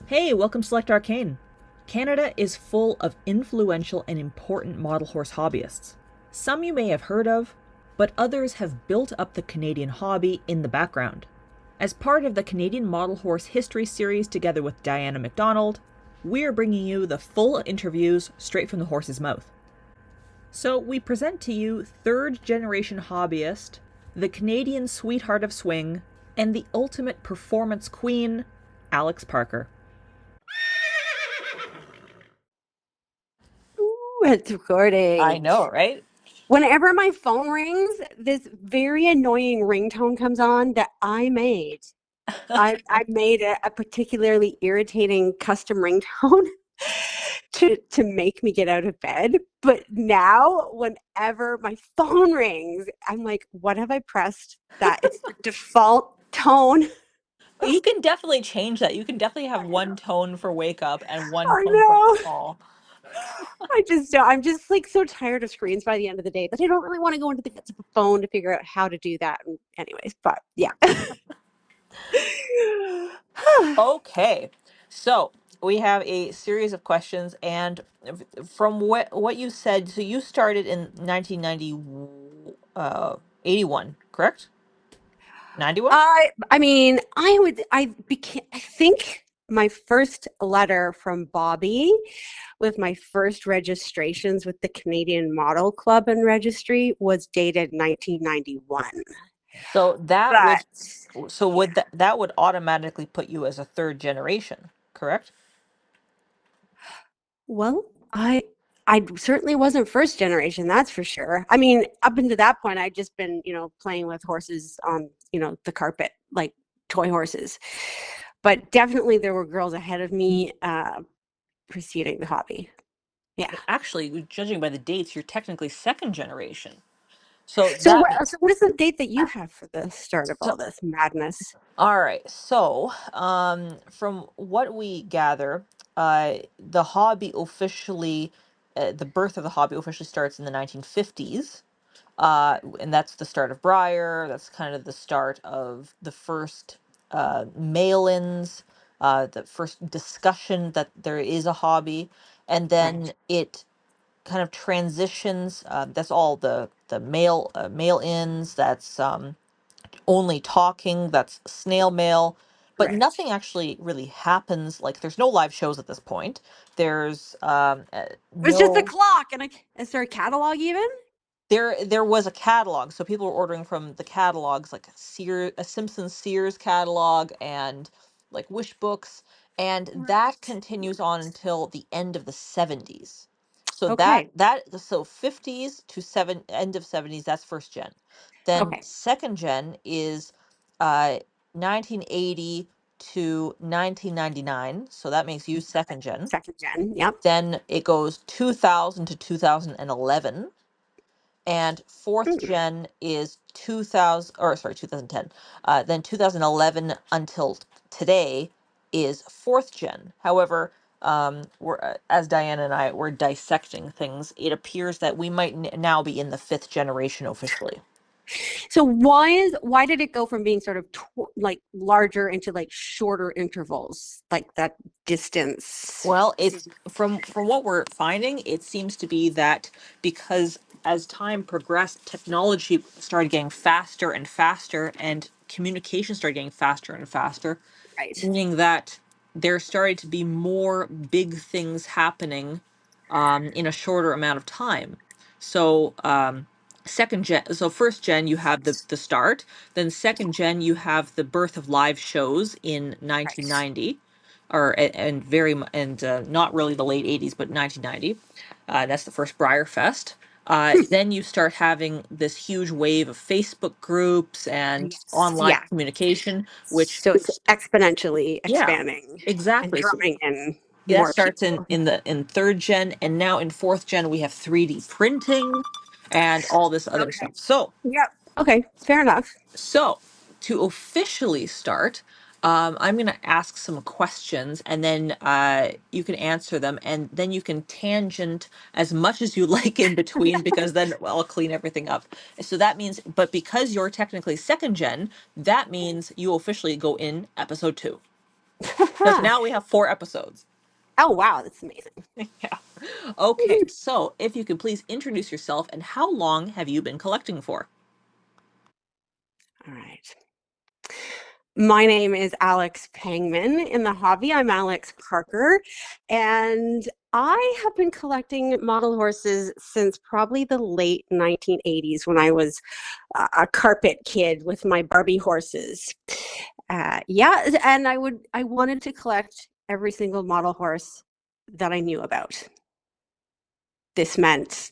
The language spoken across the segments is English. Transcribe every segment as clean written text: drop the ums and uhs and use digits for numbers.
Hey, welcome to Select Arcane. Canada is full of influential and important model horse hobbyists. Some you may have heard of, but others have built up the Canadian hobby in the background. As part of the Canadian Model Horse History series together with Diana McDonald, we're bringing you the full interviews straight from the horse's mouth. So we present to you third generation hobbyist, the Canadian sweetheart of swing, and the ultimate performance queen, Alex Parker. Ooh, it's I recording. know, right? Whenever my phone rings, this very annoying ringtone comes on that I made. I made a particularly irritating custom ringtone to make me get out of bed. But now, whenever my phone rings, I'm like, what have I pressed? That it's the default tone. You can definitely change that. You can definitely have I one know. tone for wake up and one I tone for know. call. I just don't. I'm just like so tired of screens by the end of the day that I don't really want to go into the guts of a phone to figure out how to do that. And anyways, but yeah. Okay. So we have a series of questions, and from what you said, so you started in 1990, 81, correct? 91? I mean, I think my first letter from Bobby with my first registrations with the Canadian Model Club and Registry was dated 1991. So that would, But so yeah, would that would automatically put you as a third generation, correct? well, I certainly wasn't first generation, that's for sure. I mean, up until that point, I'd just been, playing with horses on, the carpet, like toy horses. But definitely there were girls ahead of me preceding the hobby. Yeah. Well, actually, judging by the dates, you're technically second generation. So So that so what is the date that you have for the start of so all this madness? all right. So, from what we gather, the hobby officially, the birth of the hobby officially starts in the 1950s. And that's the start of Briar. That's kind of the start of the first mail-ins, the first discussion that there is a hobby, and then Right. it kind of transitions. That's all the mail-ins. That's only talking, that's snail mail, but Right. nothing actually really happens. Like there's no live shows at this point. There's It was just a no clock and is there a catalog even? there was a catalog, so people were ordering from the catalogs, like a Simpson Sears catalog and like wish books, and that Right. continues on until the end of the 70s. So Okay. so 50s to end of 70s, that's first gen. Then Okay. second gen is uh 1980 to 1999, so that makes you second gen. Second gen. Yep. Then it goes 2000 to 2011, and fourth Mm, gen is 2000, or sorry, 2010. Then 2011 until today is fourth gen. However, as Diana and I were dissecting things, it appears that we might now be in the fifth generation officially. So why did it go from being sort of like larger into like shorter intervals, like that distance? Well, it's from what we're finding, it seems to be that because as time progressed, technology started getting faster and faster, and communication started getting faster and faster, Right. meaning that there started to be more big things happening in a shorter amount of time. So first gen you have the start, then second gen you have the birth of live shows in Right. 1990, and not really the late 80s, but 1990. That's the first Briar Fest. Then you start having this huge wave of Facebook groups and Yes. online Yeah. communication, which, So it's exponentially yeah, expanding and exactly. So drawing in that more starts people. in third gen, and now in fourth gen we have 3D printing and all this other Okay. stuff. So Yep. Okay. Fair enough. So, to officially start, I'm going to ask some questions, and then you can answer them, and then you can tangent as much as you like in between, because then I'll clean everything up. So that means, but because you're technically second gen, that means you officially go in episode two. because now we have 4 episodes. Oh, wow, that's amazing. Yeah. Okay, so if you could please introduce yourself and how long have you been collecting for? All right. My name is Alex Pangman. In the hobby, I'm Alex Parker, and I have been collecting model horses since probably the late 1980s when I was a carpet kid with my Barbie horses. Yeah, and I wanted to collect every single model horse that I knew about. This meant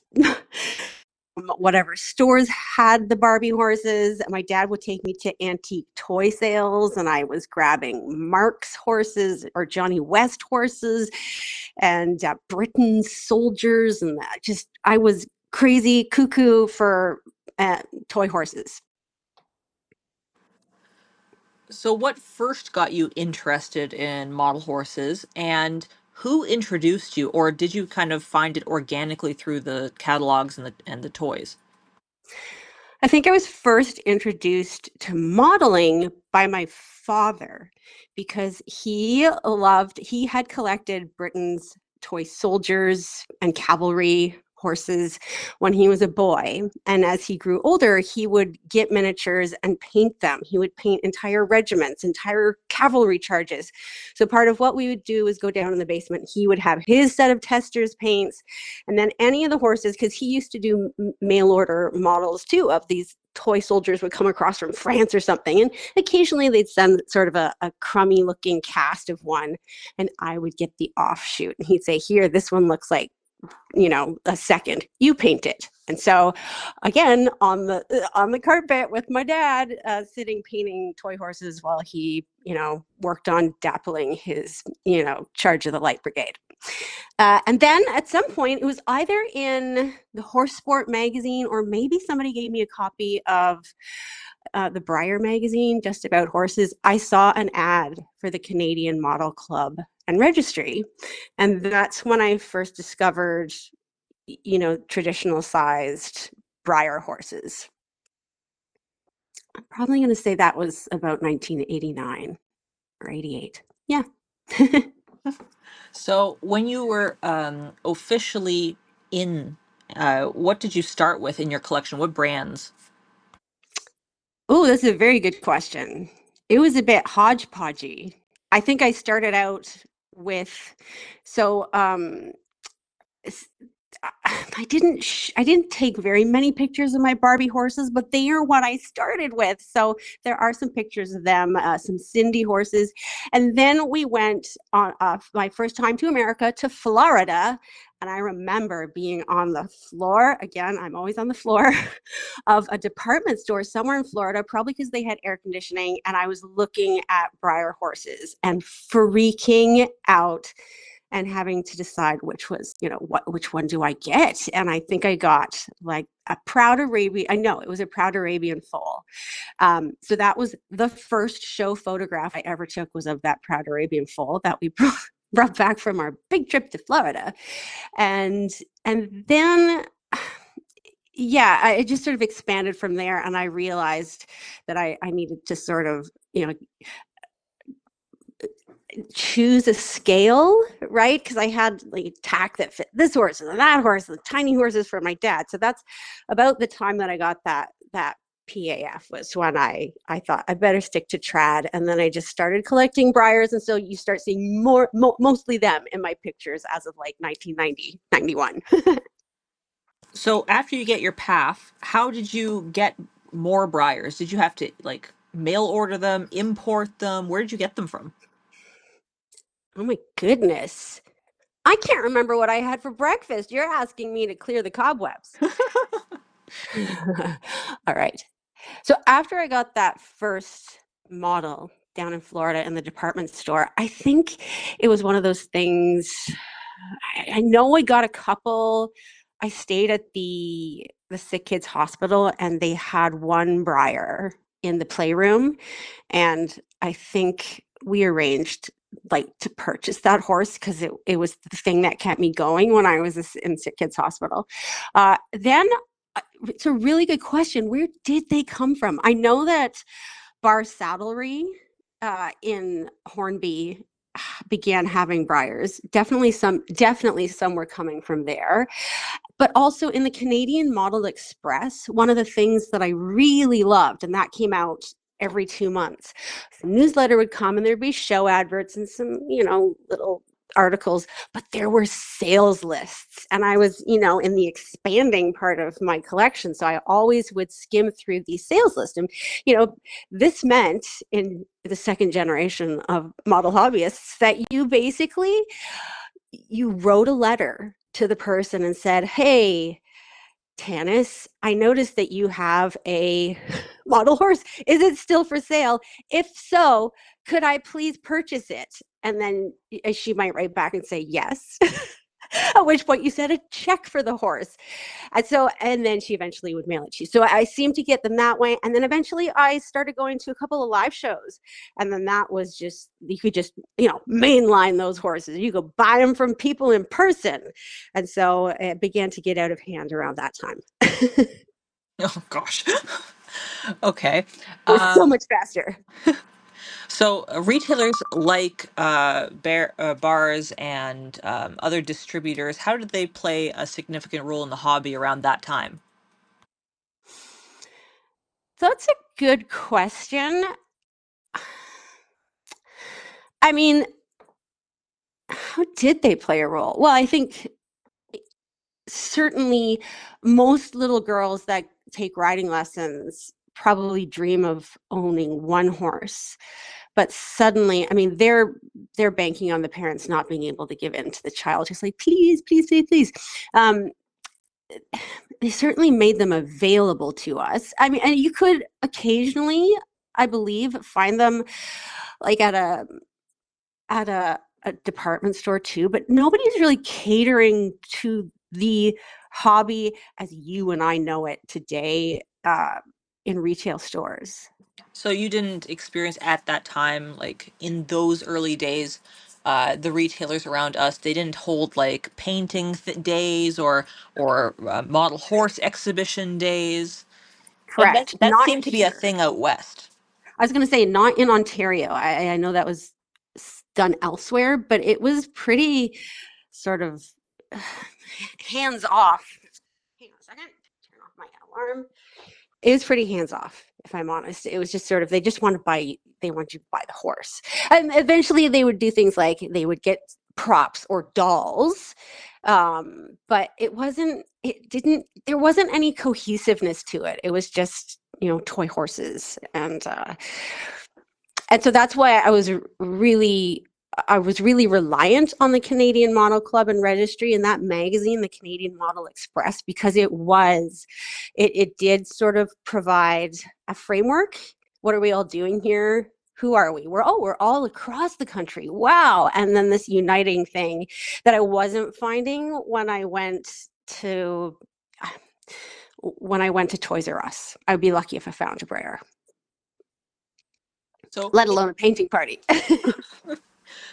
whatever stores had the Barbie horses. My dad would take me to antique toy sales, and I was grabbing Mark's horses or Johnny West horses and Britain's soldiers. And I was crazy cuckoo for toy horses. So, what first got you interested in model horses, and who introduced you, or did you kind of find it organically through the catalogs and the toys? I think I was first introduced to modeling by my father because he had collected Britain's toy soldiers and cavalry horses when he was a boy. And as he grew older, he would get miniatures and paint them. He would paint entire regiments, entire cavalry charges. So part of what we would do is go down in the basement. He would have his set of testers paints, and then any of the horses, because he used to do mail order models too of these toy soldiers would come across from France or something. And occasionally they'd send sort of a crummy looking cast of one. And I would get the offshoot. And he'd say, here, this one looks like, a second, you paint it. And so again, on the carpet with my dad, sitting painting toy horses while he, worked on dappling his, charge of the Light Brigade. And then at some point, it was either in the Horse Sport magazine or maybe somebody gave me a copy of the Breyer magazine, just about horses. I saw an ad for the Canadian Model Club and Registry. And that's when I first discovered, traditional sized Breyer horses. I'm probably going to say that was about 1989 or 88. Yeah. So, when you were officially in, what did you start with in your collection? What brands? Oh, that's a very good question. It was a bit hodgepodgey. I think I started out with, so I didn't take very many pictures of my Barbie horses, but they are what I started with. So there are some pictures of them, some Cindy horses. And then we went on my first time to America, to Florida. And I remember being on the floor, again, I'm always on the floor, of a department store somewhere in Florida, probably because they had air conditioning. And I was looking at Breyer horses and freaking out and having to decide which one do I get? And I think I got like a Proud Arabian. I know it was a Proud Arabian foal. So that was the first show photograph I ever took, was of that Proud Arabian foal that we brought back from our big trip to Florida. And then yeah, it just sort of expanded from there. And I realized that I needed to sort of, choose a scale, right? Because I had like tack that fit this horse and that horse and the tiny horses for my dad. So that's about the time that I got that PAF, was when I thought I better stick to trad. And then I just started collecting Breyers. And so you start seeing mostly them in my pictures as of like 1990, 91. So, after you get your PAF, how did you get more Breyers? Did you have to like mail order them, import them? Where did you get them from? Oh my goodness. I can't remember what I had for breakfast. You're asking me to clear the cobwebs. All right. So after I got that first model down in Florida in the department store, I think it was one of those things. I know I got a couple. I stayed at the sick kids hospital, and they had one Breyer in the playroom, and I think we arranged like to purchase that horse because it was the thing that kept me going when I was in sick kids hospital. Then it's a really good question. Where did they come from? I know that Bar Saddlery in Hornby began having briars. Definitely some were coming from there. But also in the Canadian Model Express, one of the things that I really loved, and that came out every 2 months, the newsletter would come and there'd be show adverts and some, little articles, but there were sales lists. And I was, in the expanding part of my collection. So I always would skim through these sales lists. And, this meant in the second generation of model hobbyists that you wrote a letter to the person and said, hey, Tanis, I noticed that you have a model horse. Is it still for sale? If so, could I please purchase it? And then she might write back and say yes. At which point you sent a check for the horse. And then she eventually would mail it to you. So I seemed to get them that way. And then eventually I started going to a couple of live shows. And then that was just, you could just, mainline those horses. You could buy them from people in person. And so it began to get out of hand around that time. It Oh gosh. Okay. was so Um, much faster. so retailers like bars and other distributors, how did they play a significant role in the hobby around that time? So that's a good question. I mean, how did they play a role? Well, I think certainly most little girls that take riding lessons probably dream of owning one horse, but suddenly, I mean, they're banking on the parents not being able to give in to the child, just like, please, please, please, please. They certainly made them available to us. I mean, and you could occasionally, I believe, find them like at a department store too, but nobody's really catering to the hobby as you and I know it today in retail stores. So you didn't experience at that time, like in those early days, the retailers around us, they didn't hold like painting days or model horse exhibition days. That Correct. that Not seemed to be a here. thing out west. I was going to say not in Ontario. I know that was done elsewhere, but it was pretty sort of hands off. Hang on a second. Turn off my alarm. It was pretty hands off, if I'm honest. It was just sort of, they just they want you to buy the horse. And eventually they would do things like they would get props or dolls. But there wasn't any cohesiveness to it. It was just, toy horses. And so that's why I was really reliant on the Canadian Model Club and Registry and that magazine, the Canadian Model Express, because it did sort of provide a framework. What are we all doing here? Who are we? We're all across the country. Wow. And then this uniting thing that I wasn't finding to when I went to Toys R Us. I'd be lucky if I found a Brer, So let alone a painting party.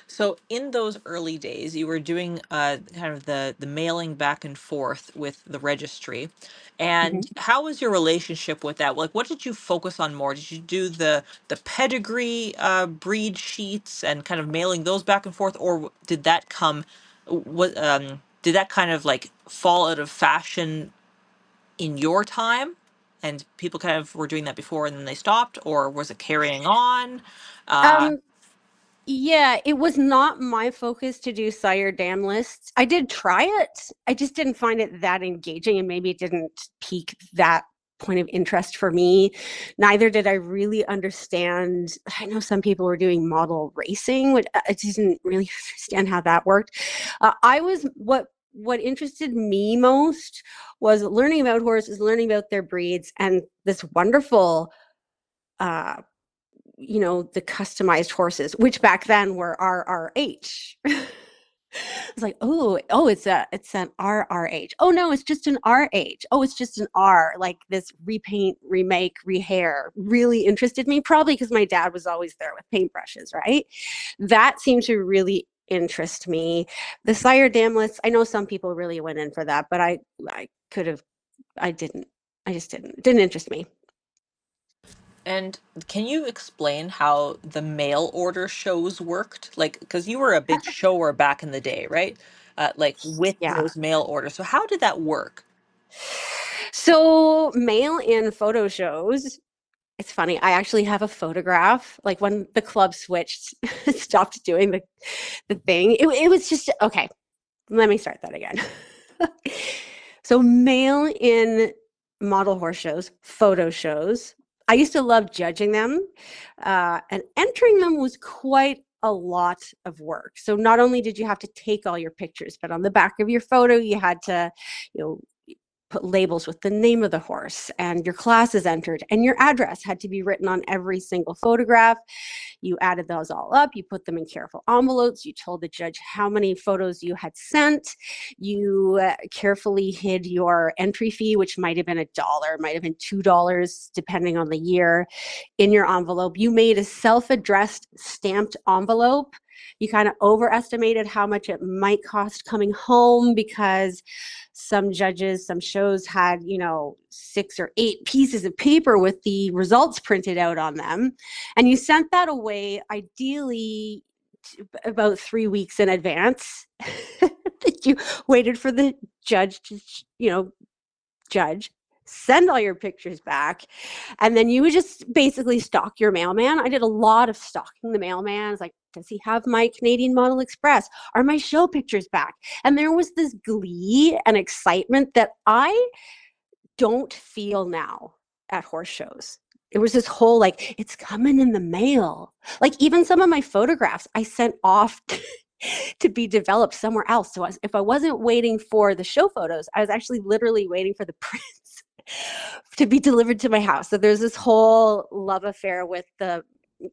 So in those early days, you were doing kind of the mailing back and forth with the registry. And Mhm. how was your relationship with that? Like, what did you focus on more? Did you do the pedigree breed sheets and kind of mailing those back and forth, or did that come? What did that kind of like fall out of fashion in your time? And people kind of were doing that before and then they stopped, or was it carrying on? Uh, Um, Yeah, it was not my focus to do sire dam lists. I did try it. I just didn't find it that engaging, and maybe it didn't pique that point of interest for me. Neither did I really understand. I know some people were doing model racing, which I didn't really understand how that worked. I was what interested me most was learning about horses, learning about their breeds, and this wonderful uh, the customized horses, which back then were RRH. It's like, it's an RRH. Oh no, it's just an RH. Oh, it's just an R. Like this repaint, remake, rehair really interested me, probably because my dad was always there with paintbrushes, right? That seemed to really interest me. The sire dam lists, I know some people really went in for that, but I could have, I didn't. I just didn't. It didn't interest me. And can you explain how the mail order shows worked? Like, because you were a big shower back in the day, right? Like with Yeah. those mail orders. So how did that work? So mail-in photo shows, it's funny. I actually have a photograph, like when the club switched, stopped doing the thing. It was just okay. Let me start that again. So mail-in model horse shows, photo shows. I used to love judging them, and entering them was quite a lot of work. So not only did you have to take all your pictures, but on the back of your photo, you had to, you know, put labels with the name of the horse and your classes entered and your address had to be written on every single photograph. You added those all up, you put them in careful envelopes, you told the judge how many photos you had sent, you carefully hid your entry fee, which might have been $1, might have been $2, depending on the year, in your envelope. You made a self-addressed stamped envelope. You kind of overestimated how much it might cost coming home because some judges, some shows had, 6 or 8 pieces of paper with the results printed out on them. And you sent that away ideally about 3 weeks in advance. That you waited for the judge to, judge, send all your pictures back, and then you would just basically stalk your mailman. I did a lot of stalking the mailman. It's like, does he have my Canadian Model Express? Are my show pictures back? And there was this glee and excitement that I don't feel now at horse shows. It was this whole like, it's coming in the mail. Like even some of my photographs I sent off to be developed somewhere else. So if I wasn't waiting for the show photos, I was actually literally waiting for the prints to be delivered to my house. So there's this whole love affair with the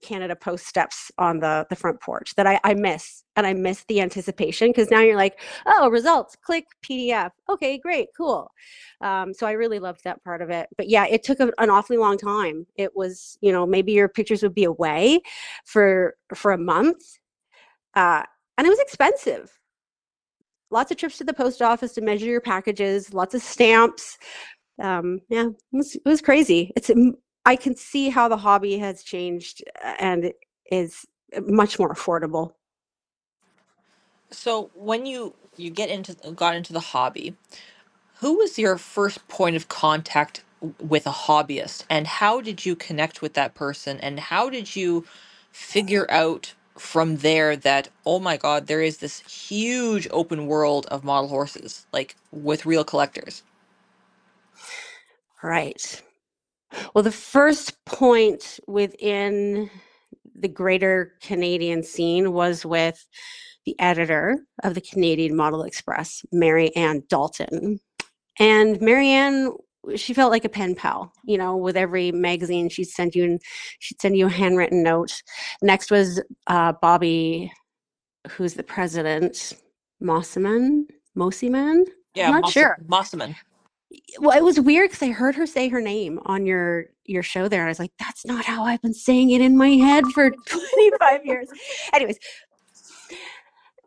Canada Post steps on the front porch that I miss. And I miss the anticipation because now you're like, oh, results, click PDF. Okay, great, cool. So I really loved that part of it. But yeah, it took an awfully long time. It was, maybe your pictures would be away for a month. And it was expensive. Lots of trips to the post office to measure your packages, lots of stamps. Yeah, it was crazy. I can see how the hobby has changed and is much more affordable. So when you got into the hobby, who was your first point of contact with a hobbyist, and how did you connect with that person, and how did you figure out from there that, oh my God, there is this huge open world of model horses, like with real collectors? Right. Well, the first point within the greater Canadian scene was with the editor of the Canadian Model Express, Mary Ann Dalton. And Marianne, she felt like a pen pal, with every magazine she'd send you a handwritten note. Next was Bobby, who's the president, Mosiman. I'm Yeah, not sure. Mossaman. Well, it was weird because I heard her say her name on your show there. And I was like, that's not how I've been saying it in my head for 25 years. Anyways,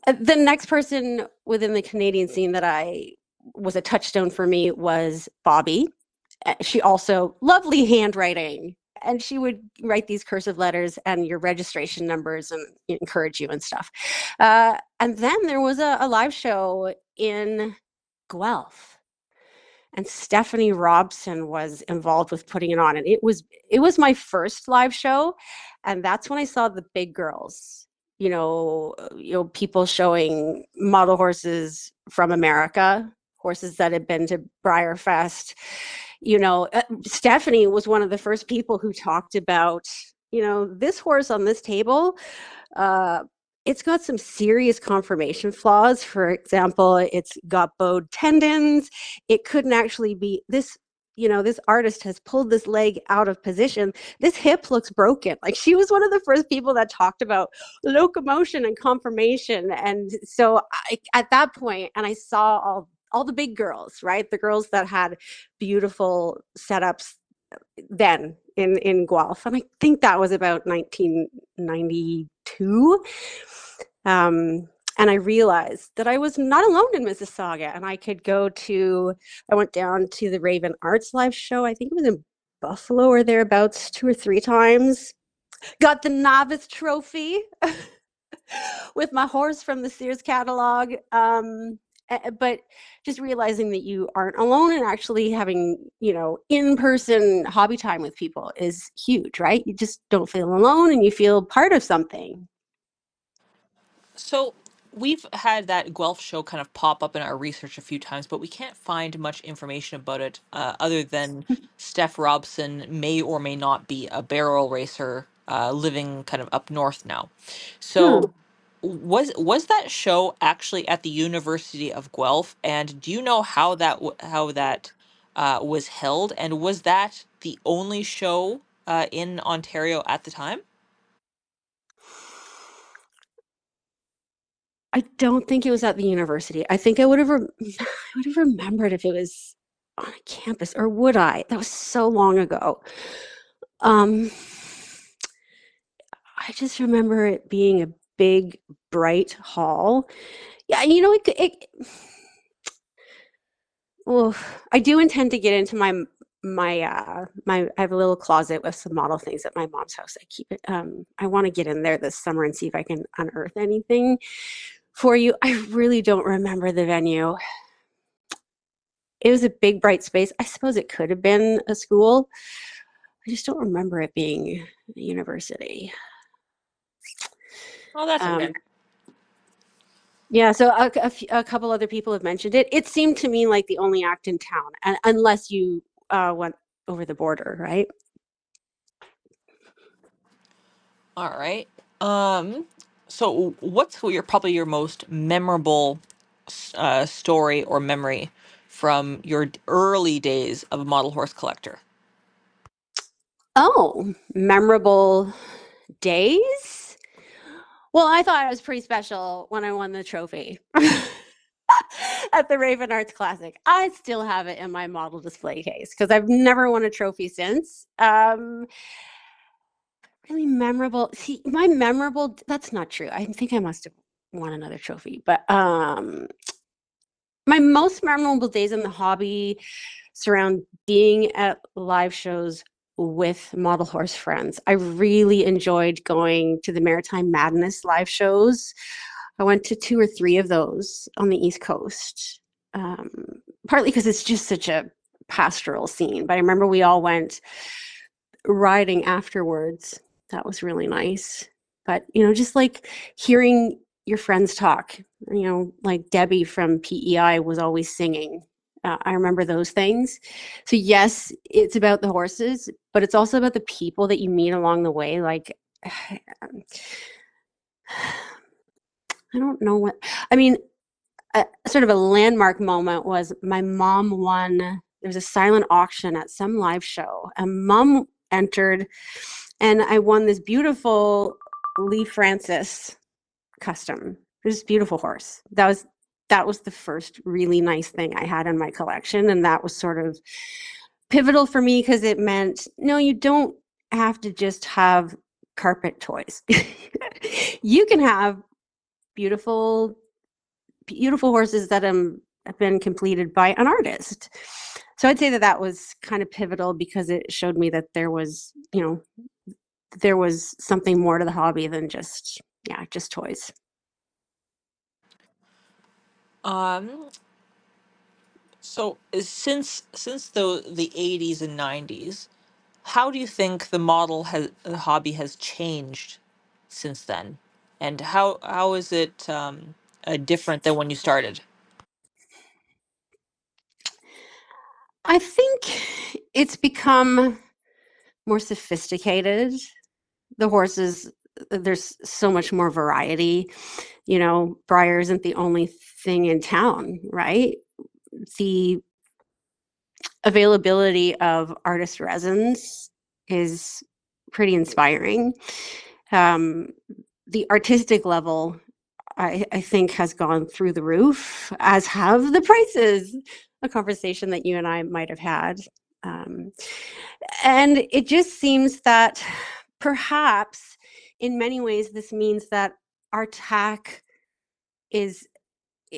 the next person within the Canadian scene that I was a touchstone for me was Bobby. She also lovely handwriting, and she would write these cursive letters and your registration numbers and encourage you and stuff. And then there was a live show in Guelph, and Stephanie Robson was involved with putting it on, and it was my first live show, and that's when I saw the big girls. People showing model horses from America, horses that had been to Briarfest. Stephanie was one of the first people who talked about, this horse on this table. Uh, it's got some serious conformation flaws. For example, it's got bowed tendons. It couldn't actually be this. This artist has pulled this leg out of position. This hip looks broken. Like, she was one of the first people that talked about locomotion and conformation. And so at that point, and I saw all the big girls, right? The girls that had beautiful setups then in Guelph. And I think that was about 1992. And I realized that I was not alone in Mississauga, and I went down to the Raven Arts live show. I think it was in Buffalo or thereabouts 2 or 3 times. Got the novice trophy with my horse from the Sears catalog. But just realizing that you aren't alone and actually having, in-person hobby time with people is huge, right? You just don't feel alone and you feel part of something. So we've had that Guelph show kind of pop up in our research a few times, but we can't find much information about it other than Steph Robson may or may not be a barrel racer living kind of up north now. Hmm. So was that show actually at the University of Guelph? And do you know how that was held? And was that the only show in Ontario at the time? I don't think it was at the university. I think I would have I would have remembered if it was on a campus, or would I? That was so long ago. Um, I just remember it being a big, bright hall. Yeah, well, I do intend to get into my I have a little closet with some model things at my mom's house. I keep it. I want to get in there this summer and see if I can unearth anything for you. I really don't remember the venue. It was a big, bright space. I suppose it could have been a school. I just don't remember it being a university. Oh, that's Um, okay. yeah, so a couple other people have mentioned it. It seemed to me like the only act in town, and unless you went over the border, right? All right. Um, so what's your most memorable story or memory from your early days of a model horse collector? Oh, memorable days? Well, I thought it was pretty special when I won the trophy at the Raven Arts Classic. I still have it in my model display case because I've never won a trophy since. Really memorable. See, that's not true. I think I must have won another trophy, but my most memorable days in the hobby surround being at live shows with model horse friends. I really enjoyed going to the Maritime Madness live shows. I went to 2 or 3 of those on the East Coast, um, partly because it's just such a pastoral scene. But I remember we all went riding afterwards. That was really nice. But, just like hearing your friends talk, like Debbie from PEI was always singing. I remember those things. So, yes, it's about the horses, but it's also about the people that you meet along the way. Like, I don't know I mean, sort of a landmark moment was my mom won. There was a silent auction at some live show, and mom entered, and I won this beautiful Lee Francis custom. It was a beautiful horse. That was the first really nice thing I had in my collection, and that was sort of pivotal for me because it meant no, you don't have to just have carpet toys. You can have beautiful beautiful horses that have been completed by an artist. So I'd say that was kind of pivotal because it showed me that there was something more to the hobby than just toys. Um, so since the 80s and 90s, how do you think the hobby has changed since then? And how is it different than when you started? I think it's become more sophisticated. The horses, there's so much more variety. Briar isn't the only thing in town, right? The availability of artist resins is pretty inspiring. Um, the artistic level, I think, has gone through the roof, as have the prices. A conversation that you and I might have had. Um, and it just seems that perhaps in many ways this means that our tack is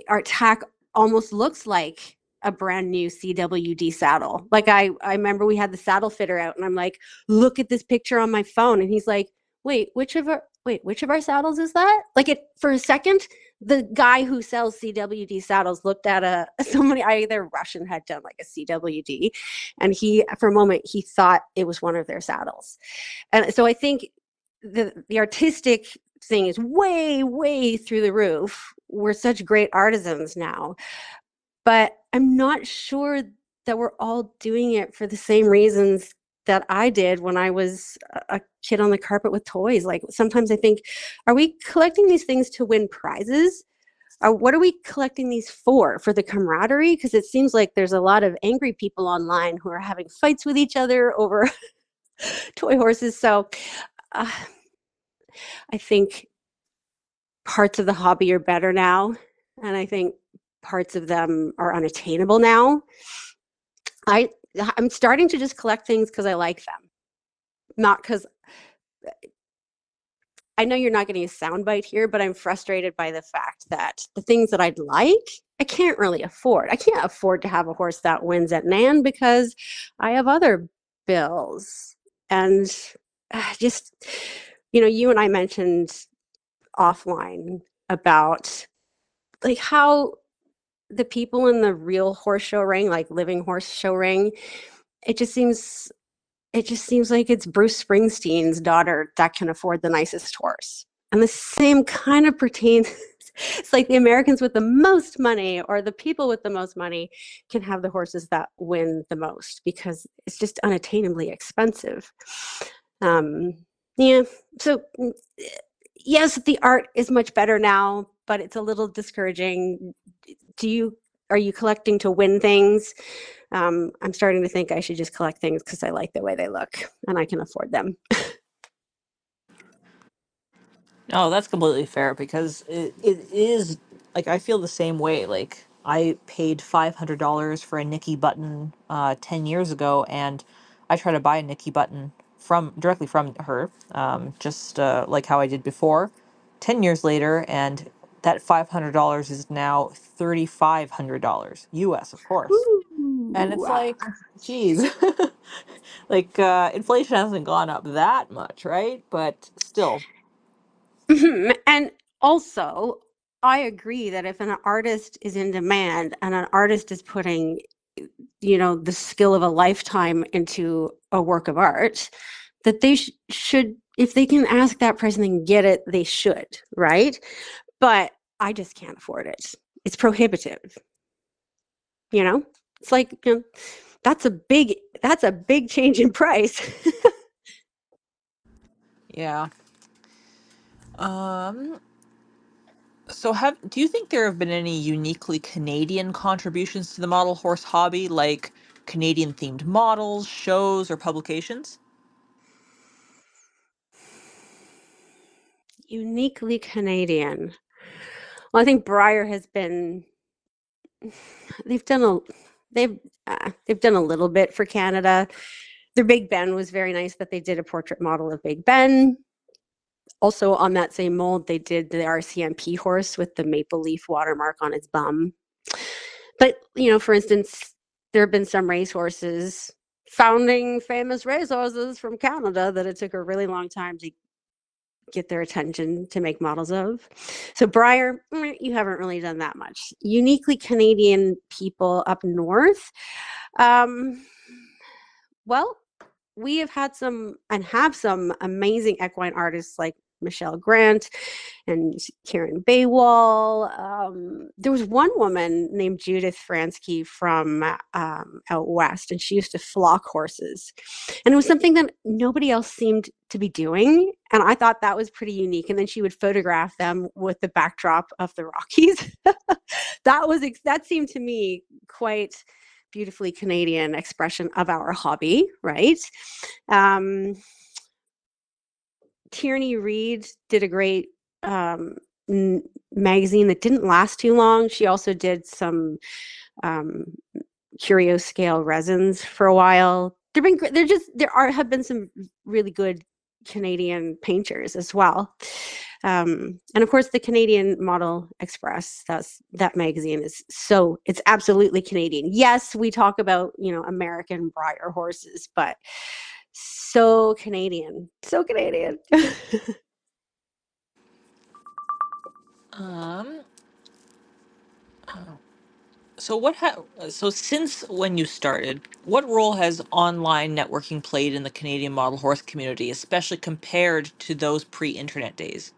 our tack almost looks like a brand new CWD saddle. Like I remember we had the saddle fitter out and I'm like, look at this picture on my phone. And he's like, which of our saddles is that? Like it for a second, the guy who sells CWD saddles looked at somebody either Russian had done like a CWD, and for a moment he thought it was one of their saddles. And so I think the artistic thing is way through the roof. We're such great artisans now, but I'm not sure that we're all doing it for the same reasons that I did when I was a kid on the carpet with toys. Like sometimes I think, are we collecting these things to win prizes? Or what are we collecting these for? For the camaraderie? Because it seems like there's a lot of angry people online who are having fights with each other over toy horses. So uh, I think parts of the hobby are better now. And I think parts of them are unattainable now. I'm starting to just collect things because I like them, not because I know you're not getting a soundbite here, but I'm frustrated by the fact that the things that I'd like, I can't really afford. I can't afford to have a horse that wins at Nan because I have other bills. And just, you and I mentioned offline about like how the people in the real horse show ring, like living horse show ring, it just seems like it's Bruce Springsteen's daughter that can afford the nicest horse. And the same kind of pertains. It's like the Americans with the most money or the people with the most money can have the horses that win the most because it's just unattainably expensive. Yeah. So yes, the art is much better now, but it's a little discouraging. Are you collecting to win things? I'm starting to think I should just collect things because I like the way they look and I can afford them. No, that's completely fair because it is like I feel the same way. Like I paid $500 for a Nikki button 10 years ago, and I try to buy a Nikki button from directly from her, just like how I did before. 10 years later, and that $500 is now $3,500 US, of course. And Ooh. it's like, geez, like inflation hasn't gone up that much, right? But still. And also, I agree that if an artist is in demand and an artist is putting, the skill of a lifetime into a work of art, that they should, if they can ask that price and they can get it, they should, right? But I just can't afford it. It's prohibitive. It's like, that's a big change in price. Yeah. Um, so do you think there have been any uniquely Canadian contributions to the model horse hobby, like Canadian themed models, shows, or publications? Uniquely Canadian. Well, I think Breyer has been. They've done a. They've done a little bit for Canada. Their Big Ben was very nice that they did a portrait model of Big Ben. Also on that same mold, they did the RCMP horse with the maple leaf watermark on its bum. But, for instance, there have been some racehorses, founding famous racehorses from Canada that it took a really long time to get their attention to make models of. So Breyer, you haven't really done that much. Uniquely Canadian people up north. Well, we have had some and have some amazing equine artists like Michelle Grant and Karen Baywall. There was one woman named Judith Fransky from out west, and she used to flock horses. And it was something that nobody else seemed to be doing. And I thought that was pretty unique. And then she would photograph them with the backdrop of the Rockies. That seemed to me quite beautifully Canadian expression of our hobby, right? Tierney Reed did a great magazine that didn't last too long. She also did some curio scale resins for a while. There have been some really good Canadian painters as well. And of course, the Canadian Model Express. That magazine is so it's absolutely Canadian. Yes, we talk about American Breyer horses, but so Canadian, so Canadian. Um, so so since when you started, what role has online networking played in the Canadian model horse community, especially compared to those pre-internet days?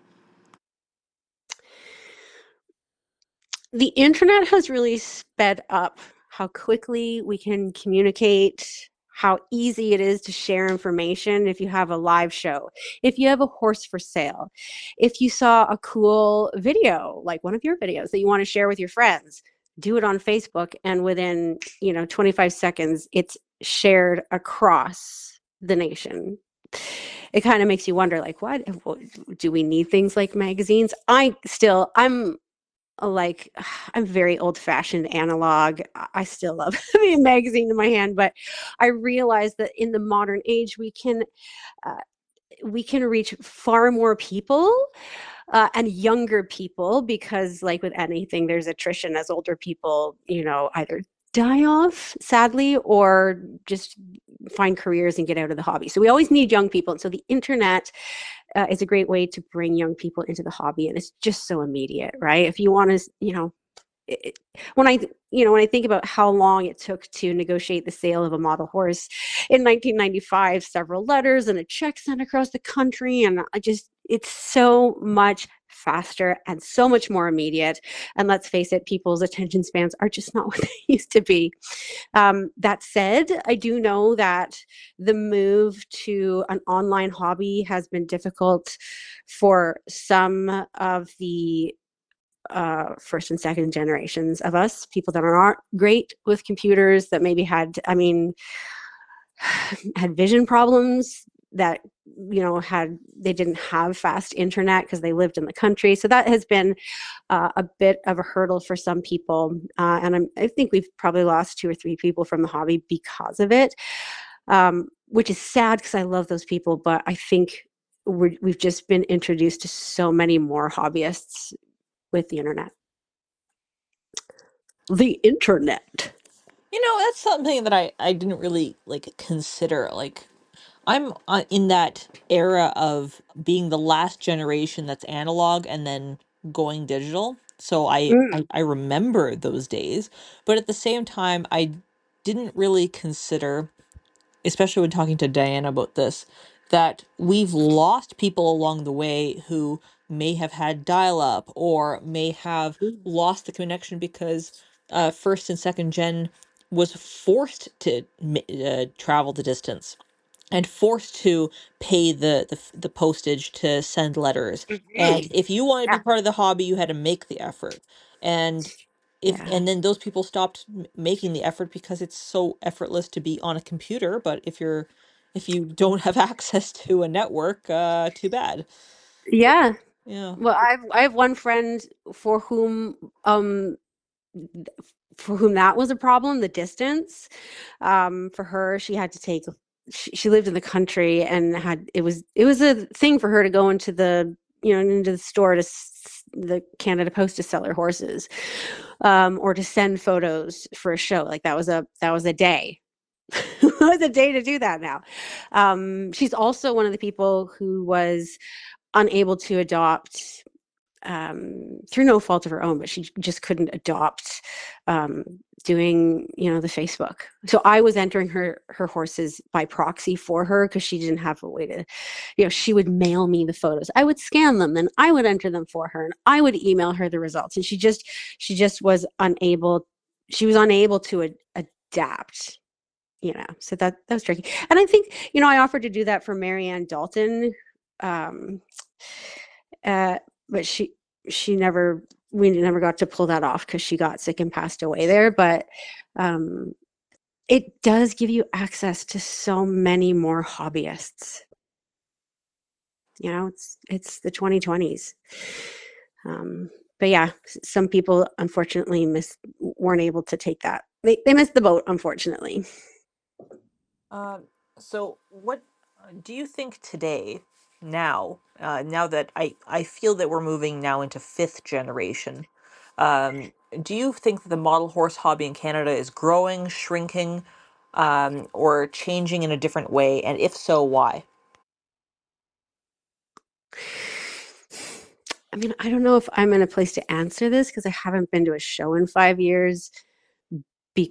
The internet has really sped up how quickly we can communicate, how easy it is to share information if you have a live show, if you have a horse for sale, if you saw a cool video, like one of your videos that you want to share with your friends, do it on Facebook, and within 25 seconds, it's shared across the nation. It kind of makes you wonder, like, what do we need things like magazines? I'm like I'm very old fashioned analog. I still love having a magazine in my hand, but I realize that in the modern age uh, we can reach far more people and younger people, because like with anything, there's attrition as older people, either die off sadly or just find careers and get out of the hobby. So we always need young people. And so the internet is a great way to bring young people into the hobby, and it's just so immediate, right? If you want to, it, when I when I think about how long it took to negotiate the sale of a model horse in 1995, several letters and a check sent across the country, and it's so much faster and so much more immediate. And let's face it, people's attention spans are just not what they used to be. That said, I do know that the move to an online hobby has been difficult for some of the first and second generations of us, people that aren't great with computers, that maybe had vision problems, that they didn't have fast internet because they lived in the country. So that has been a bit of a hurdle for some people, and I think we've probably lost 2 or 3 people from the hobby because of it, which is sad because I love those people. But I think we've just been introduced to so many more hobbyists with the internet. The internet. That's something that I didn't really like consider. Like, I'm in that era of being the last generation that's analog and then going digital. So Mm. I remember those days, but at the same time, I didn't really consider, especially when talking to Diana about this, that we've lost people along the way who may have had dial up or may have Mm. lost the connection because first and second gen was forced to travel the distance and forced to pay the postage to send letters. And Mhm. if you wanted to be Yeah. part of the hobby, you had to make the effort. And if Yeah. and then those people stopped making the effort because it's so effortless to be on a computer. But if you don't have access to a network, too bad. So, Yeah. yeah. Well, I have one friend for whom that was a problem, the distance. For her, she had to take she lived in the country and it was a thing for her to go into the store the Canada Post to sell her horses, or to send photos for a show. Like that was a day. It was a day to do that now. She's also one of the people who was unable to adopt, through no fault of her own, but she just couldn't adopt, um, doing the Facebook. So I was entering her horses by proxy for her because she didn't have a way to, she would mail me the photos. I would scan them, and I would enter them for her, and I would email her the results. And she just was unable. She was unable to adapt. So that was tricky. And I think I offered to do that for Marianne Dalton, um, uh, but she never we never got to pull that off because she got sick and passed away there. But um, it does give you access to so many more hobbyists. It's the 2020s. Um, but yeah, some people unfortunately weren't able to take that. They missed the boat, unfortunately. So what do you think today? now, now that I feel that we're moving now into fifth generation, do you think that the model horse hobby in Canada is growing, shrinking, or changing in a different way? And if so, why? I mean, I don't know if I'm in a place to answer this because I haven't been to a show in 5 years.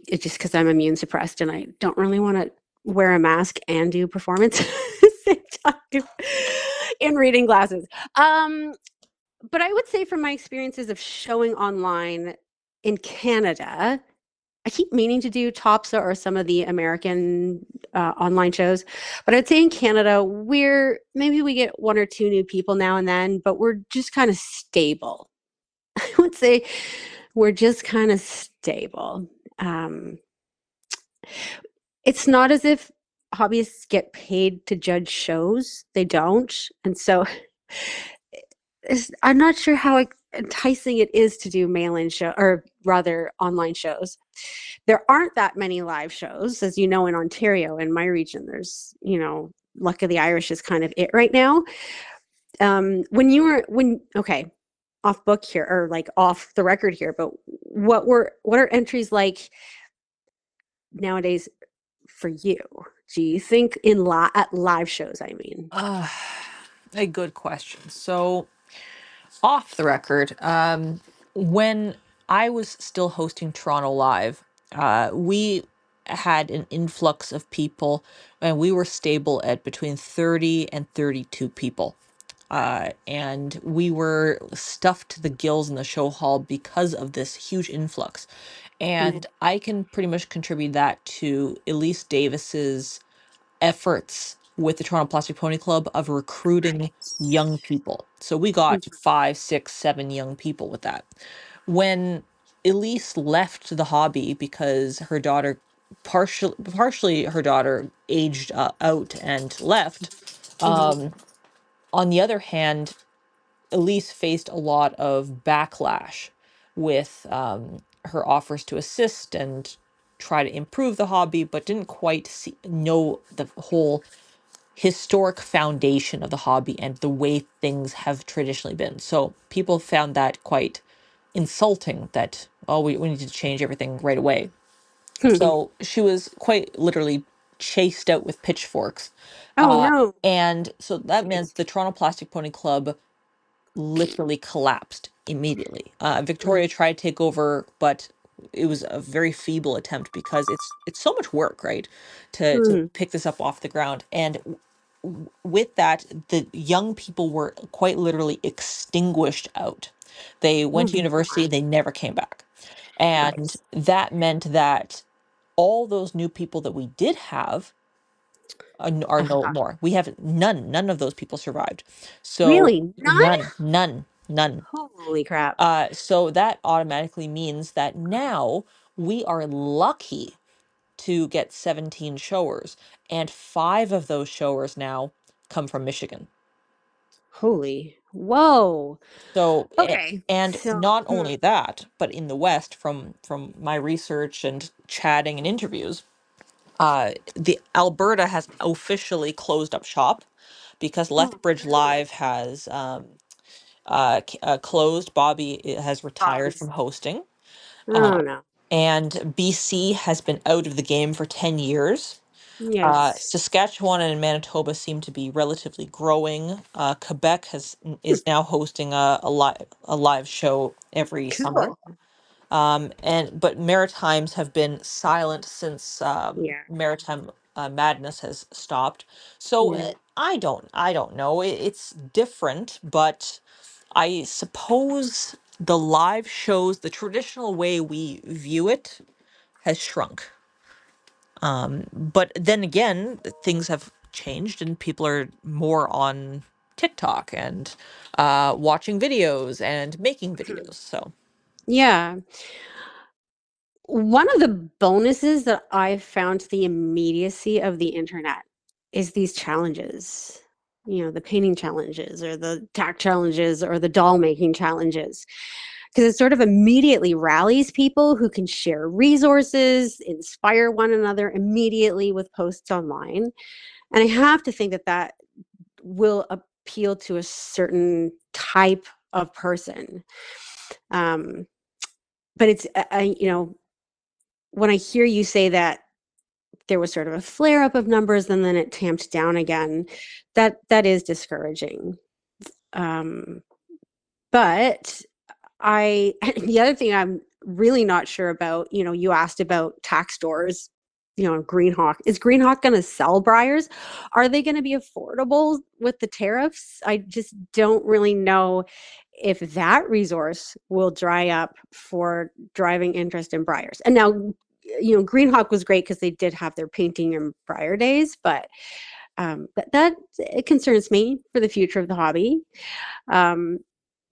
It's just because I'm immune suppressed and I don't really want to wear a mask and do performance at the same time in reading glasses. But I would say from my experiences of showing online in Canada, I keep meaning to do TOPSA or some of the American online shows, but I'd say in Canada, maybe we get one or two new people now and then, but we're just kind of stable. I would say we're just kind of stable. Um, it's not as if hobbyists get paid to judge shows. They don't. And so I'm not sure how enticing it is to do mail-in show or rather online shows. There aren't that many live shows, as you know, in Ontario, in my region. Luck of the Irish is kind of it right now. Okay, off book here or like off the record here, but what are entries like nowadays for you? Do you think at live shows? I mean, Uh, a good question. So, off the record, when I was still hosting Toronto Live, we had an influx of people, and we were stable at between 30 and 32 people. And we were stuffed to the gills in the show hall because of this huge influx. mm, And I can pretty much contribute that to Elise Davis's efforts with the Toronto Plastic Pony Club of recruiting young people. So we got mhm, 5, 6, 7 young people with that. When Elise left the hobby because her daughter, partially her daughter aged out and left. mhm, Um, on the other hand, Elise faced a lot of backlash with her offers to assist and try to improve the hobby, but didn't quite know the whole historic foundation of the hobby and the way things have traditionally been. So people found that quite insulting that, oh, we need to change everything right away. hmm. So she was quite literally chased out with pitchforks. Oh no. And so that meant Jeez. the Toronto Plastic Pony Club literally collapsed immediately. Victoria Mm, tried to take over, but it was a very feeble attempt because it's so much work, right, to mm, pick this up off the ground. And with that, the young people were quite literally extinguished out. They went to mm, university, they never came back. right. And that meant that all those new people that we did have are no Uh-huh. more. We have none of those people survived. So Really? None? none. Holy crap. So that automatically means that now we are lucky to get 17 showers, and 5 of those showers now come from Michigan. Holy. Whoa. So, Okay. and So, not only that, but in the West, from my research and chatting and interviews, the Alberta has officially closed up shop because oh, Lethbridge Live has closed. Bobby has retired Bobby's. from hosting. Oh no. And BC has been out of the game for 10 years. Yes. Saskatchewan and Manitoba seem to be relatively growing. Quebec Hmm, is now hosting a live show every summer. cool. But Maritimes have been silent since Yeah. Maritime Madness has stopped. So Yeah. I don't know. It's different, but I suppose the live shows, the traditional way we view it, has shrunk. But then again, things have changed and people are more on TikTok and watching videos and making Hmm. videos. So, Yeah. One of the bonuses that I've found to the immediacy of the internet is these challenges. The painting challenges or the tack challenges or the doll making challenges. Because it sort of immediately rallies people who can share resources, inspire one another immediately with posts online. And I have to think that will appeal to a certain type of person. Um, but it's, when I hear you say that there was sort of a flare up of numbers and then it tamped down again, that is discouraging. Um, but I the other thing I'm really not sure about, you asked about tax doors, Greenhawk. Is Greenhawk going to sell Briars? Are they going to be affordable with the tariffs? I just don't really know if that resource will dry up for driving interest in Briars. And now, Greenhawk was great because they did have their painting and Briar days, but that it concerns me for the future of the hobby. Um,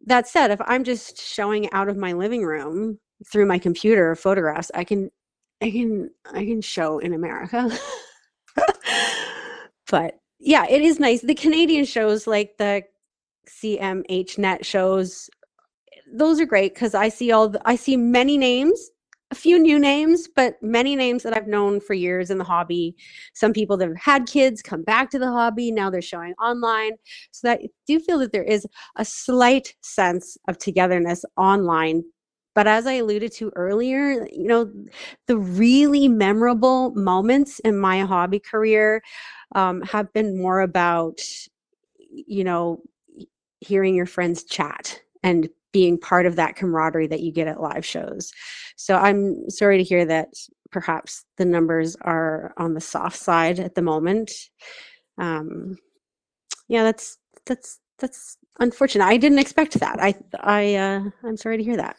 that said, if I'm just showing out of my living room through my computer photographs, I can show in America. But yeah, it is nice. The Canadian shows like the CMH net shows, those are great because I see many names, a few new names, but many names that I've known for years in the hobby. Some people that have had kids come back to the hobby. Now they're showing online. So that I do feel that there is a slight sense of togetherness online. But as I alluded to earlier, the really memorable moments in my hobby career have been more about, you know, hearing your friends chat and being part of that camaraderie that you get at live shows. So I'm sorry to hear that perhaps the numbers are on the soft side at the moment. Um, yeah, that's unfortunate. I didn't expect that. I'm sorry to hear that.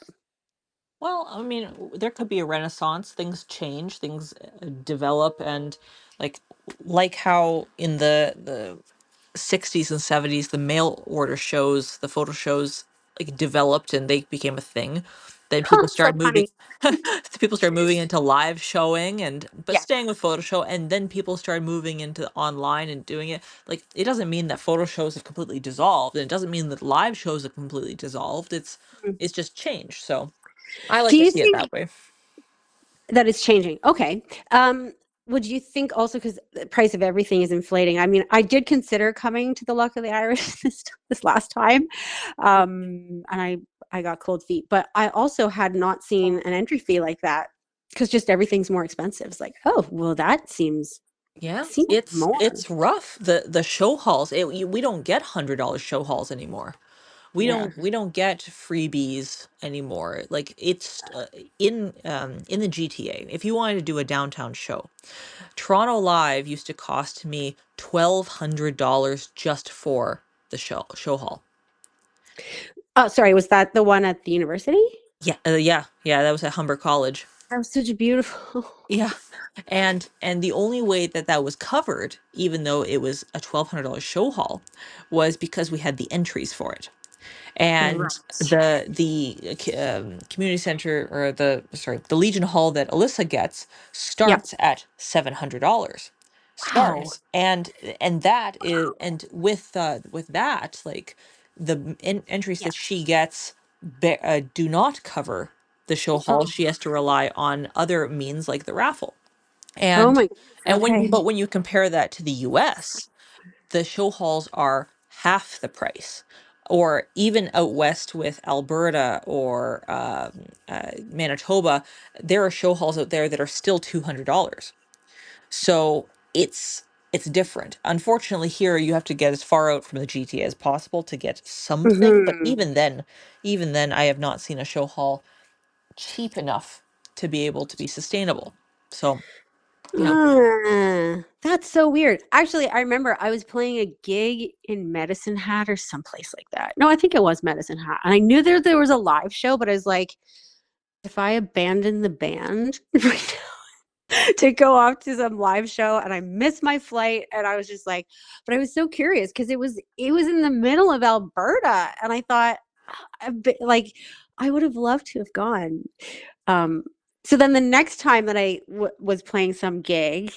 Well, I mean, there could be a renaissance. Things change, things develop, and like like how in the 60s and 70s the mail order shows, the photo shows like developed and they became a thing. Then people So started moving funny. people started moving into live showing and but Yes. staying with photo show, and then people started moving into online and doing it. Like it doesn't mean that photo shows have completely dissolved, and it doesn't mean that live shows have completely dissolved. It's just changed. So I like Do to you see it think that way. that it's changing? Okay. Would you think also because the price of everything is inflating? I mean, I did consider coming to the Luck of the Irish this last time, and I got cold feet. But I also had not seen an entry fee like that because just everything's more expensive. It's like, oh, well, that Yeah, seems more. it's rough. The show halls. We don't get $100 show halls anymore. Yeah. We don't get freebies anymore. Like it's in the GTA. If you wanted to do a downtown show, Toronto Live used to cost me $1,200 just for the show hall. Oh, sorry. Was that the one at the university? Yeah, yeah. That was at Humber College. That was such a beautiful. Yeah. And the only way that that was covered, even though it was a $1,200 show hall, was because we had the entries for it. And Right. the community center, or the Legion Hall that Alyssa gets Yep. starts at $700 Wow. starts. And that is, and with that, like the entries Yeah. that she gets do not cover the show hall. Oh. She has to rely on other means like the raffle. Oh And my goodness. Okay. when you compare that to the US, the show halls are half the price. Or even out west with Alberta or Manitoba, there are show halls out there that are still $200. So it's different. Unfortunately, here you have to get as far out from the GTA as possible to get something. But Hmm. even then, I have not seen a show hall cheap enough to be able to be sustainable. So, you know, That's so weird. Actually, I remember I was playing a gig in Medicine Hat or someplace like that. No, I think it was Medicine Hat. And I knew there was a live show, but I was like, if I abandon the band right now to go off to some live show and I miss my flight, and I was just like, but I was so curious because it was in the middle of Alberta, and I thought, like, I would have loved to have gone. Um, so then the next time that I was playing some gig,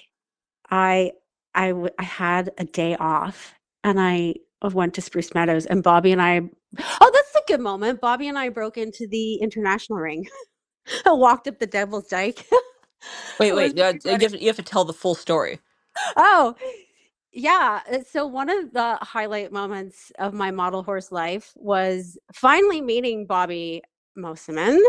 I I had a day off and I went to Spruce Meadows, and Bobby and I, oh, that's a good moment. Bobby and I broke into the international ring. I walked up the Devil's Dyke. wait, It was wait, pretty funny. you have to tell the full story. Oh, Yeah, so one of the highlight moments of my model horse life was finally meeting Bobby Mosiman.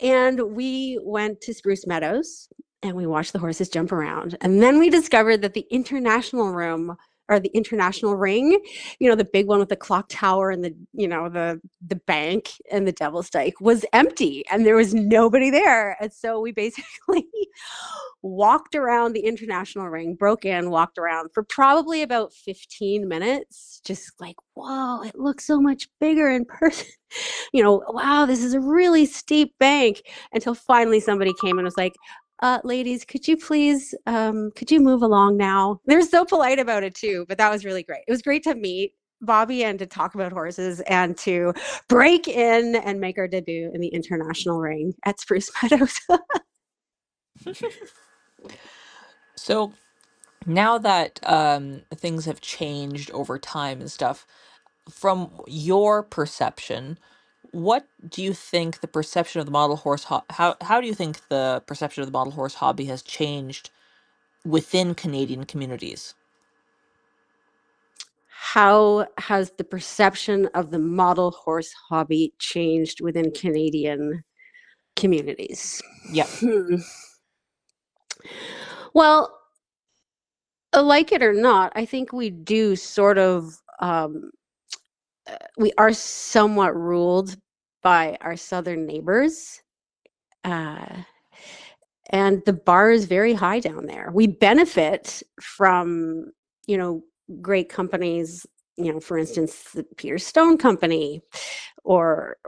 And we went to Spruce Meadows and we watched the horses jump around. And then we discovered that the international room or the international ring, the big one with the clock tower and the bank and the devil's dyke was empty and there was nobody there. And so we basically walked around the international ring, broke in, walked around for probably about 15 minutes, just like, whoa, it looks so much bigger in person. Wow, this is a really steep bank. Until finally somebody came and was like, ladies, could you move along now? They're so polite about it too, but that was really great. It was great to meet Bobby and to talk about horses and to break in and make our debut in the international ring at Spruce Meadows. So now that things have changed over time and stuff, from your perception, what do you think the perception of the model horse how do you think the perception of the model horse hobby has changed within Canadian communities? How has the perception of the model horse hobby changed within Canadian communities? Yeah. Hmm. Well, like it or not, I think we do sort of, we are somewhat ruled by our southern neighbors. Uh, and the bar is very high down there. We benefit from, you know, great companies, for instance, the Peter Stone Company or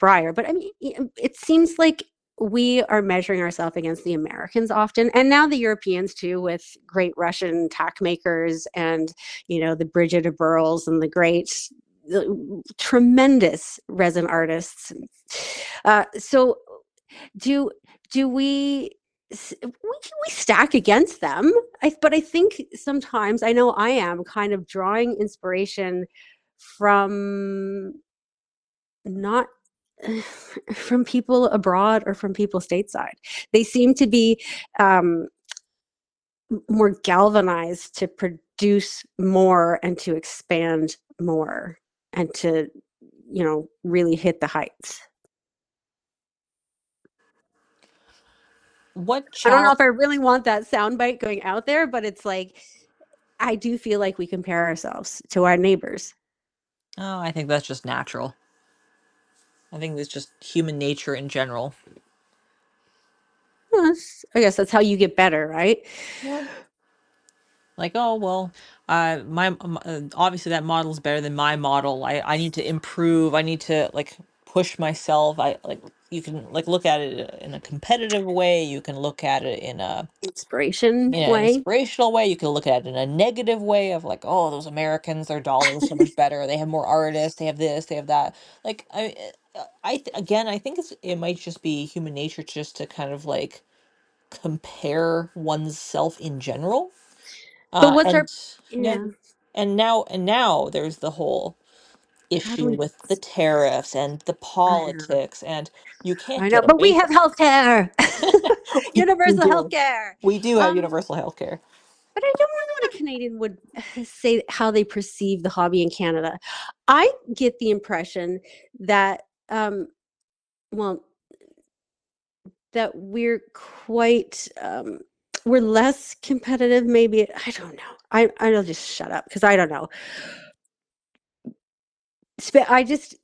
Breyer. But I mean, it seems like we are measuring ourselves against the Americans often, and now the Europeans too, with great Russian tack makers and the Bridget de Burles and the tremendous resin artists. So do do we stack against them? But I think sometimes I know I am kind of drawing inspiration from not from people abroad or from people stateside. They seem to be um, more galvanized to produce more and to expand more and to, really hit the heights. What I don't know challenge? if I really want that soundbite going out there, but it's like I do feel like we compare ourselves to our neighbors. Oh, I think that's just natural. I think it's just human nature in general. Well, I guess that's how you get better, right? Yeah. Like, oh well, obviously that model's better than my model. I need to improve. I need to like push myself. I like you can like look at it in a competitive way. You can look at it Inspiration in an way. inspirational way. You can look at it in a negative way of like, oh, those Americans, their dollar is so much better. They have more artists. They have this. They have that. Like, again, I think it might just be human nature just to kind of like compare oneself in general. But what's And our, yeah, now there's the whole how do issue we, with the tariffs and the I know, politics, and you can't I know, get a but we basic. have healthcare, We universal do. healthcare. We do have Um, universal health care. but I don't know what a Canadian would say how they perceive the hobby in Canada. I get the impression that, well, that we're less competitive. Maybe I don't know. I'll just shut up because I don't know. I just,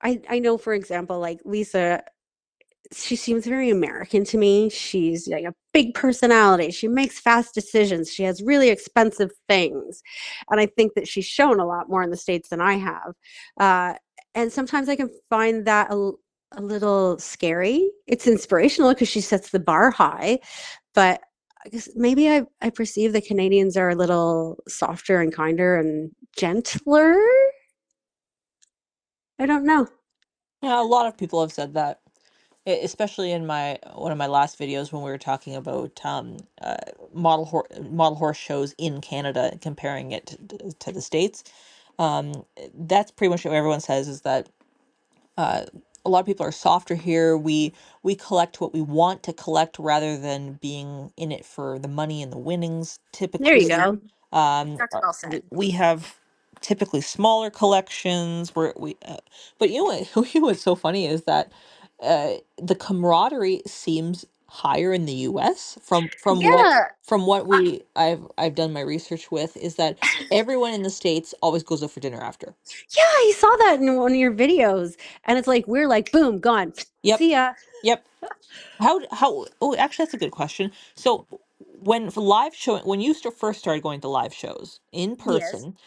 I know, for example, like Lisa, she seems very American to me. She's like a big personality. She makes fast decisions. She has really expensive things. And I think that she's shown a lot more in the States than I have. Uh, and sometimes I can find that a little scary. It's inspirational because she sets the bar high, but I guess maybe I perceive the Canadians are a little softer and kinder and gentler. I don't know. Yeah, a lot of people have said that, especially in my one of my last videos when we were talking about model horse shows in Canada and comparing it to the States. That's pretty much what everyone says is that a lot of people are softer here. We collect what we want to collect rather than being in it for the money and the winnings There you typically. go. That's well said. We have typically smaller collections where but you know what, you know what's so funny is that the camaraderie seems higher in the US Yeah. from what I've done my research with is that everyone in the States always goes out for dinner after. Yeah, I saw that in one of your videos. And it's like, we're like, boom, gone. Yep. See ya. Yep. Oh, actually, that's a good question. So, when for live showing, when you first started going to live shows in Yes. person,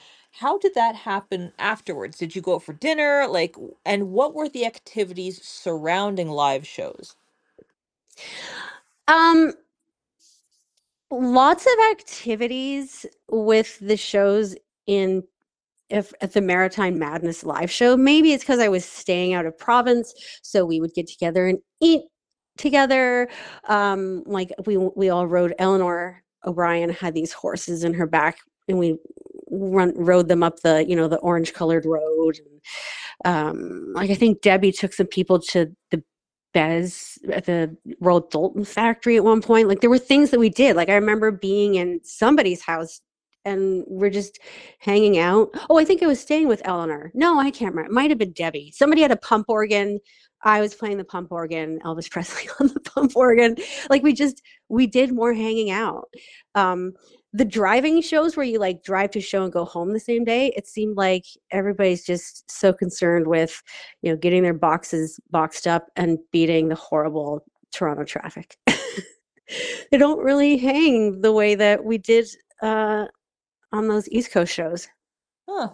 how did that happen afterwards? Did you go out for dinner? Like, and what were the activities surrounding live shows? Um, Lots of activities with the shows in if at the Maritime Madness live show. Maybe it's because I was staying out of province, so we would get together and eat together. Like we all rode. Eleanor O'Brien had these horses in her back, and we rode them up the orange colored road. And like I think Debbie took some people to the Bez at the Royal Dalton factory at one point. Like there were things that we did. Like I remember being in somebody's house and we're just hanging out. Oh, I think I was staying with Eleanor. No, I can't remember. It might have been Debbie. Somebody had a pump organ. I was playing the pump organ, Elvis Presley on the pump organ. Like we did more hanging out. The driving shows where you like drive to show and go home the same day, it seemed like everybody's just so concerned with, getting their boxes boxed up and beating the horrible Toronto traffic. They don't really hang the way that we did on those East Coast shows. Huh.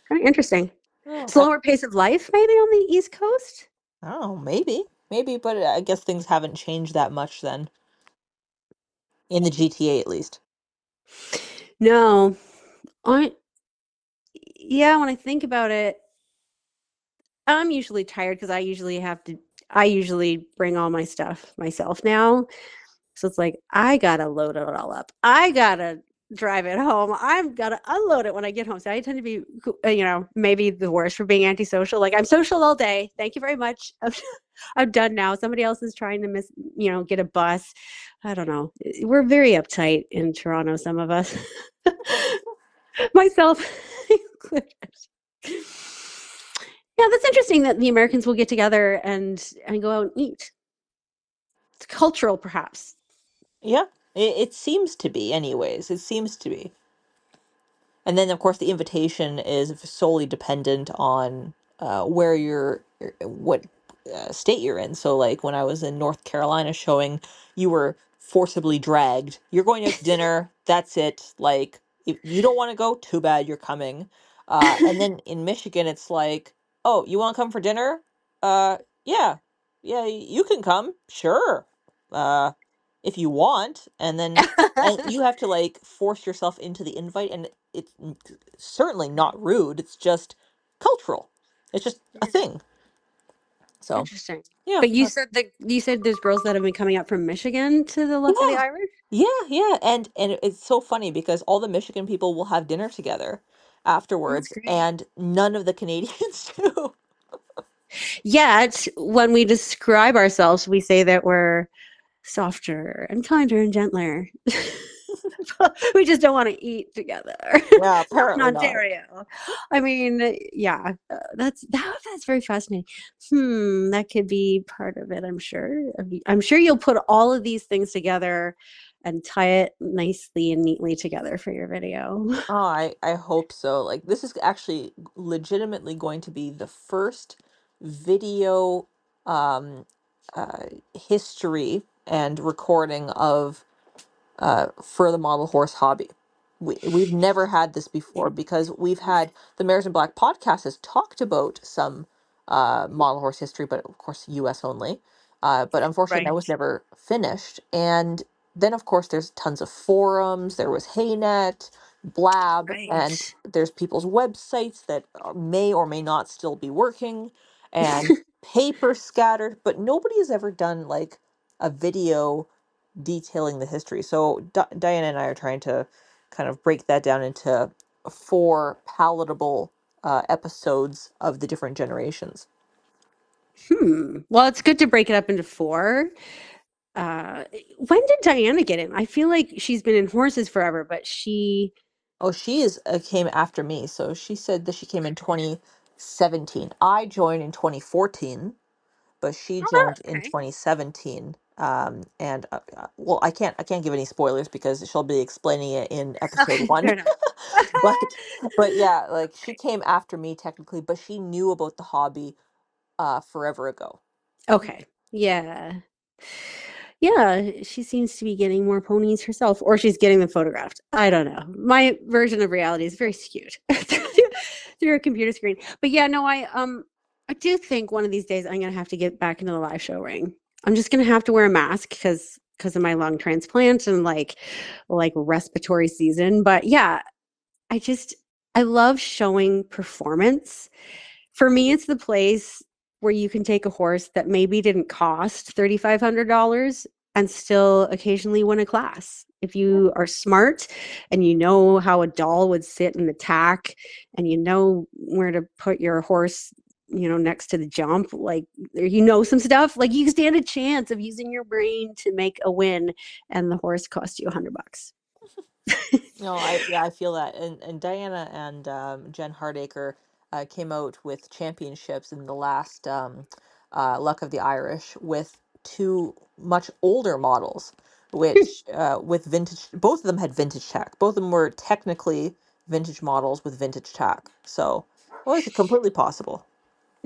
Kind of interesting. Oh, Slower pace of life, maybe on the East Coast? I don't know, maybe, but I guess things haven't changed that much then in the GTA at least. No. I, yeah, when I think about it, I'm usually tired because I usually bring all my stuff myself now. So it's like, I gotta load it all up. I gotta drive it home. I've gotta unload it when I get home. So I tend to be, maybe the worst for being antisocial. Like I'm social all day. Thank you very much. I'm done now. Somebody else is trying to get a bus. I don't know. We're very uptight in Toronto, some of us, myself included. Yeah, that's interesting that the Americans will get together and go out and eat. It's cultural, perhaps. Yeah, it seems to be, anyways. It seems to be. And then, of course, the invitation is solely dependent on where what state you're in. So, like when I was in North Carolina showing, you were forcibly dragged. You're going out to dinner. That's it. Like, if you don't want to go, too bad. You're coming. And then in Michigan, it's like, oh, you want to come for dinner? Uh, yeah, yeah, you can come. Sure. Uh, if you want. And you have to like force yourself into the invite, and it's certainly not rude. It's just cultural. It's just a thing. So Interesting. yeah, But you said there's girls that have been coming up from Michigan to the Luck of the yeah, Irish? yeah. And it's so funny because all the Michigan people will have dinner together That's afterwards, great. and none of the Canadians do. Yet, when we describe ourselves, we say that we're softer and kinder and gentler. We just don't want to eat together. Yeah, Not in apparently not. Ontario. I mean, yeah, that's very fascinating. That could be part of it, I'm sure. I'm sure you'll put all of these things together and tie it nicely and neatly together for your video. Oh, I hope so. Like this is actually legitimately going to be the first video um uh history and recording of for the model horse hobby. We've never had this before because we've had the Mares in Black podcast has talked about some model horse history, but of course US only. But unfortunately that Right. was never finished. And then of course there's tons of forums. There was HeyNet, Blab, and Right. there's people's websites that may or may not still be working, and paper scattered, but nobody has ever done like a video detailing the history. So Diana and I are trying to kind of break that down into four palatable episodes of the different generations. Well, it's good to break it up into four. Uh, when did Diana get in? I feel like she's been in horses forever, but she. Oh, she is came after me. So she said that she came in 2017. I joined in 2014, but she Oh, that, joined in okay. 2017. And well, I can't give any spoilers because she'll be explaining it in episode Okay, one. fair enough. But yeah, like she came after me technically, but she knew about the hobby forever ago. Okay. Yeah. Yeah, she seems to be getting more ponies herself, or she's getting them photographed. I don't know. My version of reality is very skewed through a computer screen. But yeah, no, I do think one of these days I'm gonna have to get back into the live show ring. I'm just gonna have to wear a mask because of my lung transplant and like respiratory season. But yeah, I just I love showing performance. For me, it's the place where you can take a horse that maybe didn't cost $3,500 and still occasionally win a class. If you are smart and you know how a doll would sit in the tack and you know where to put your horse, next to the jump, like some stuff, like you stand a chance of using your brain to make a win and the horse cost you $100. No, I feel that, and Diana and Jen Hardacre came out with championships in the last Luck of the Irish with two much older models, which with vintage. Both of them had vintage tack. Both of them were technically vintage models with vintage tack. So, well, it's completely possible.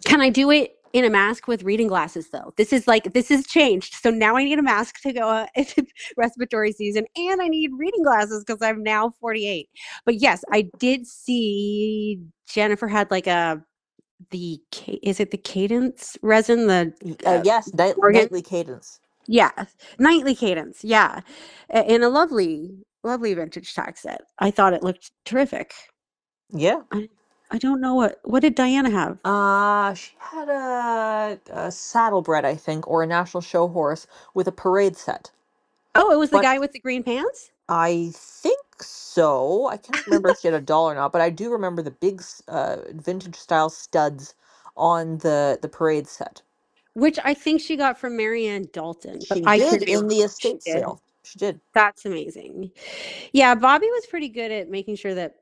Can I do it in a mask with reading glasses though? This is changed. So now I need a mask to go into respiratory season and I need reading glasses because I'm now 48. But yes, I did see Jennifer had like is it the cadence resin, the Yes, organ? nightly cadence. Yeah, nightly cadence. Yeah. In a lovely vintage tack set. I thought it looked terrific. Yeah. I I don't know what did Diana have? She had a saddlebred, I think, or a national show horse with a parade set. Oh, it was the But guy with the green pants? I think so. I can't remember if she had a doll or not, but I do remember the big vintage style studs on the parade set. Which I think she got from Marianne Dalton, but She I did could be in wrong. the She estate did. sale. She did. That's amazing. Yeah, Bobby was pretty good at making sure that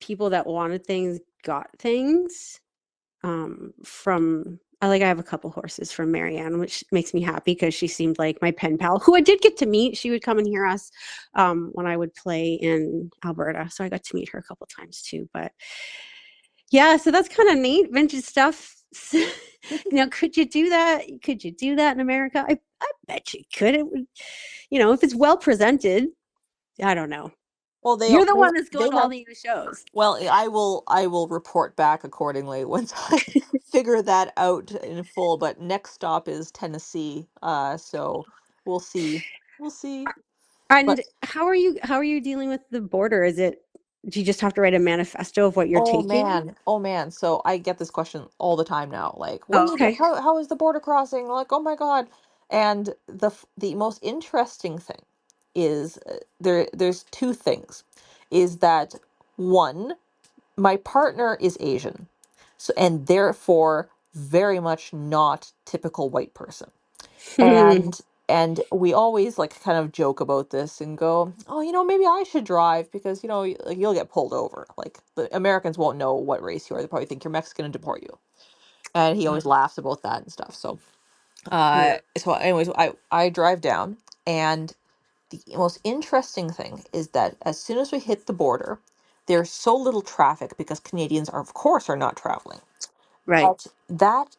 people that wanted things got things. From I have a couple horses from Marianne, which makes me happy because she seemed like my pen pal, who I did get to meet. She would come and hear us when I would play in Alberta, so I got to meet her a couple times too. But yeah, so that's kind of neat, vintage stuff. Could you do that? Could you do that in America? I bet you could. It would, if it's well presented. I don't know. Well, You're the one that's going they to all have. the shows. Well, I will report back accordingly once I figure that out in full. But next stop is Tennessee. So we'll see. We'll see. And But how are you dealing with the border? Do you just have to write a manifesto of what you're oh taking? man, oh man. So I get this question all the time now. Like, what Oh, is okay. how is the border crossing? Like, oh my God. And the most interesting thing is there's two things. Is that one, my partner is Asian. So and therefore very much not typical white person. And we always like kind of joke about this and go, oh, maybe I should drive because like you'll get pulled over. Like the Americans won't know what race you are. They probably think you're Mexican and deport you. And he always laughs about that and stuff. So, Yeah. so anyways, I drive down, and the most interesting thing is that as soon as we hit the border, there's so little traffic because Canadians are, of course, are not traveling. Right. But that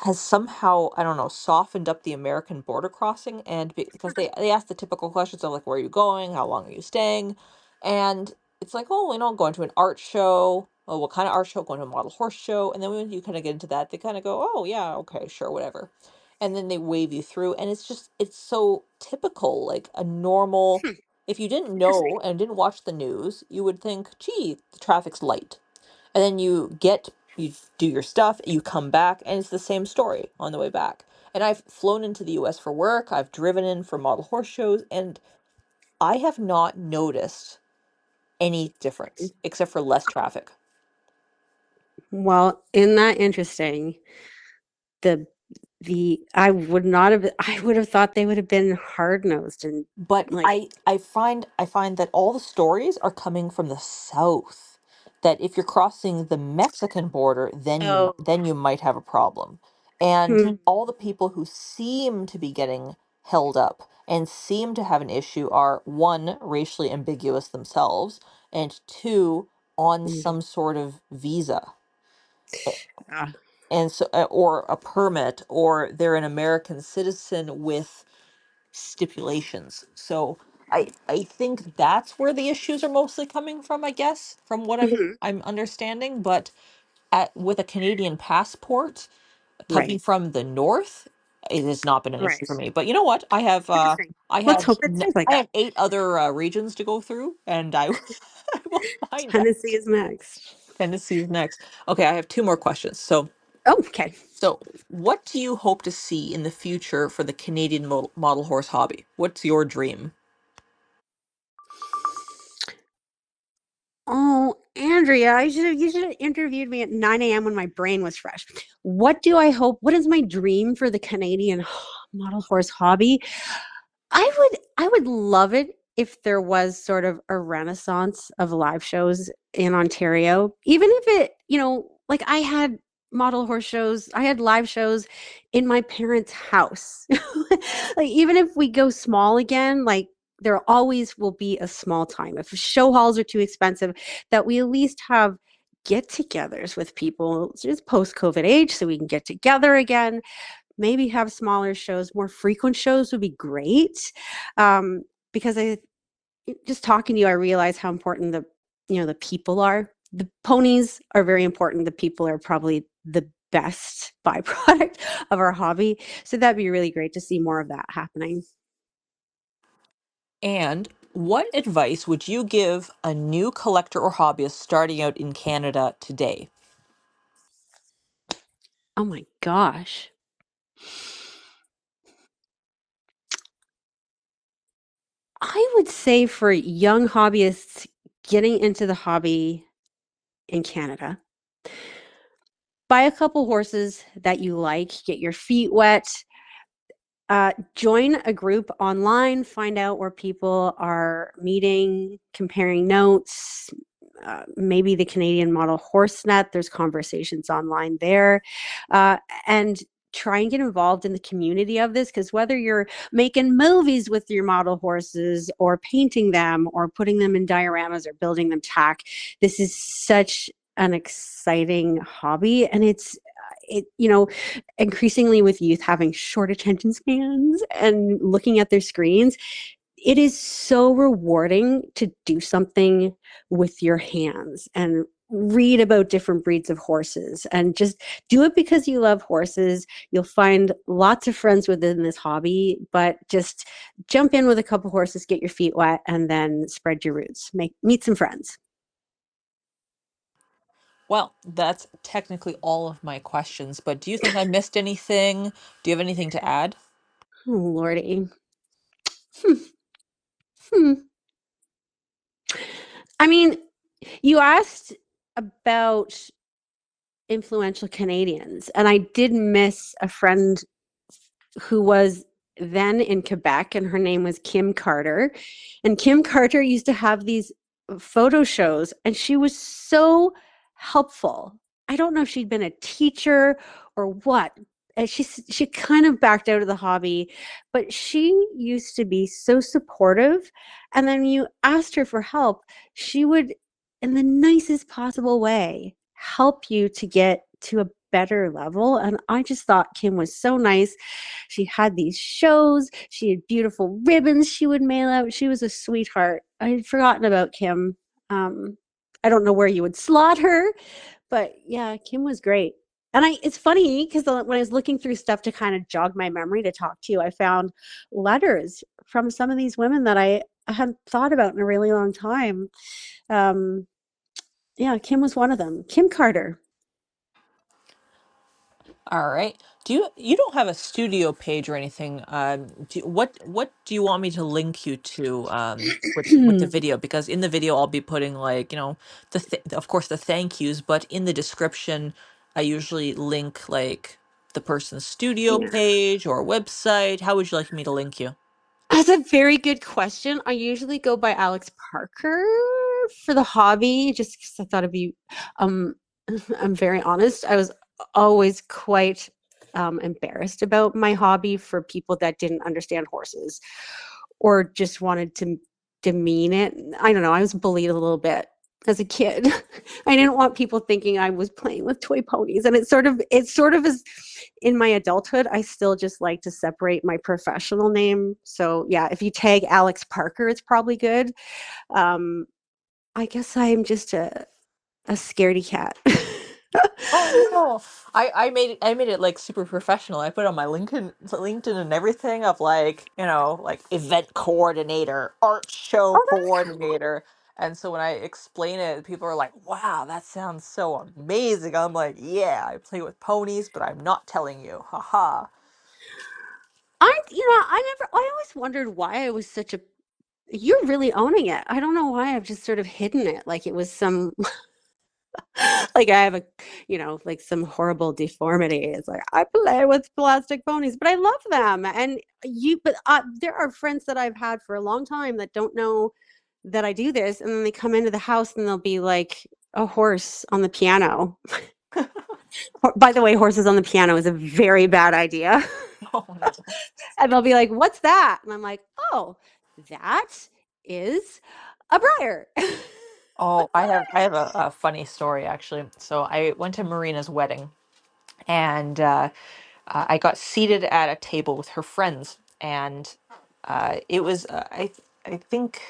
has somehow, I don't know, softened up the American border crossing, and because they ask the typical questions of like, where are you going? How long are you staying? And it's like, oh, going to an art show. Oh, what kind of art show? Going to a model horse show. And then when you kind of get into that, they kind of go, oh yeah, okay, sure, whatever. And then they wave you through, and it's so typical, like a normal. Hmm, If you didn't interesting. know and didn't watch the news, you would think, gee, the traffic's light. And then you do your stuff, you come back, and it's the same story on the way back. And I've flown into the US for work, I've driven in for model horse shows, and I have not noticed any difference except for less traffic. Well, isn't that interesting? The the I would not have I would have thought they would have been hard-nosed and But like, I find that all the stories are coming from the south. That if you're crossing the Mexican border, oh, then you might have a problem. And hmm, all the people who seem to be getting held up and seem to have an issue are one, racially ambiguous themselves, and two, on mm, some sort of visa. ah, And so or a permit, or they're an American citizen with stipulations. So I think that's where the issues are mostly coming from, I guess, from what mhm, I'm understanding. But with a Canadian passport coming right, from the north, it has not been an issue right. for me. But you know what? Interesting. Let's hope it stays like I that. have 8 other regions to go through, and I I will find out. Tennessee is next. Tennessee's next. Okay, I have 2 more questions. Oh, okay. So, what do you hope to see in the future for the Canadian model horse hobby? What's your dream? Oh, Andrea, you should have interviewed me at 9 a.m. when my brain was fresh. What do I hope? What is my dream for the Canadian model horse hobby? I would love it if there was sort of a renaissance of live shows in Ontario. Even if it, like I had model horse shows, I had live shows in my parents' house. Like even if we go small again, like there always will be a small time. If show halls are too expensive, that we at least have get-togethers with people just post-COVID age so we can get together again, maybe have smaller shows, more frequent shows would be great. Um, because I just talking to you, I realize how important the people are. The ponies are very important. The people are probably the best byproduct of our hobby. So that'd be really great to see more of that happening. And what advice would you give a new collector or hobbyist starting out in Canada today? Oh my gosh. I would say for young hobbyists getting into the hobby in Canada, buy a couple horses that you like, get your feet wet, join a group online, find out where people are meeting, comparing notes. Maybe the Canadian Model Horse Net, there's conversations online there. Uh, and try and get involved in the community of this, because whether you're making movies with your model horses or painting them or putting them in dioramas or building them tack, this is such an exciting hobby. And it increasingly with youth having short attention spans and looking at their screens, it is so rewarding to do something with your hands and read about different breeds of horses and just do it because you love horses. You'll find lots of friends within this hobby, but just jump in with a couple horses, get your feet wet, and then spread your roots. Meet some friends. Well, that's technically all of my questions, but do you think I missed anything? Do you have anything to add? Oh, Lordy. Hmm. Hmm. I mean, you asked about influential Canadians, and I did miss a friend who was then in Quebec, and her name was Kim Carter. And Kim Carter used to have these photo shows, and she was so helpful. I don't know if she'd been a teacher or what. And she kind of backed out of the hobby, but she used to be so supportive. And then you asked her for help, she would, in the nicest possible way, help you to get to a better level. And I just thought Kim was so nice. She had these shows, she had beautiful ribbons she would mail out. She was a sweetheart. I had forgotten about Kim. I don't know where you would slot her, but yeah, Kim was great. And it's funny because when I was looking through stuff to kind of jog my memory to talk to you, I found letters from some of these women that I hadn't thought about in a really long time. Um, yeah, Kim was one of them. Kim Carter. All right. You don't have a studio page or anything? What do you want me to link you to with the video? Because in the video I'll be putting like of course the thank yous, but in the description I usually link like the person's studio Yeah. page or website? How would you like me to link you? That's a very good question. I usually go by Alex Parker for the hobby, just because I thought it'd be, um, I'm very honest. I was always quite embarrassed about my hobby for people that didn't understand horses or just wanted to demean it. I don't know. I was bullied a little bit as a kid. I didn't want people thinking I was playing with toy ponies, and it sort of is in my adulthood. I still just like to separate my professional name. So yeah, if you tag Alex Parker, it's probably good. Um, I guess I'm just a scaredy cat. Oh no. I made it like super professional. I put on my LinkedIn and everything of like, like event coordinator, art show Oh, that's cool. coordinator. And so when I explain it, people are like, "Wow, that sounds so amazing." I'm like, "Yeah, I play with ponies, but I'm not telling you." Haha. I always wondered why I was such a, you're really owning it. I don't know why I've just sort of hidden it like it was some like I have a, like some horrible deformity. It's like I play with plastic ponies, but I love them. And but there are friends that I've had for a long time that don't know that I do this, and then they come into the house and they'll be like a horse on the piano. By the way, horses on the piano is a very bad idea. Oh no. And they'll be like, "What's that?" And I'm like, "Oh, that is a briar." Oh, I have a funny story actually. So I went to Marina's wedding, and I got seated at a table with her friends, and it was I think,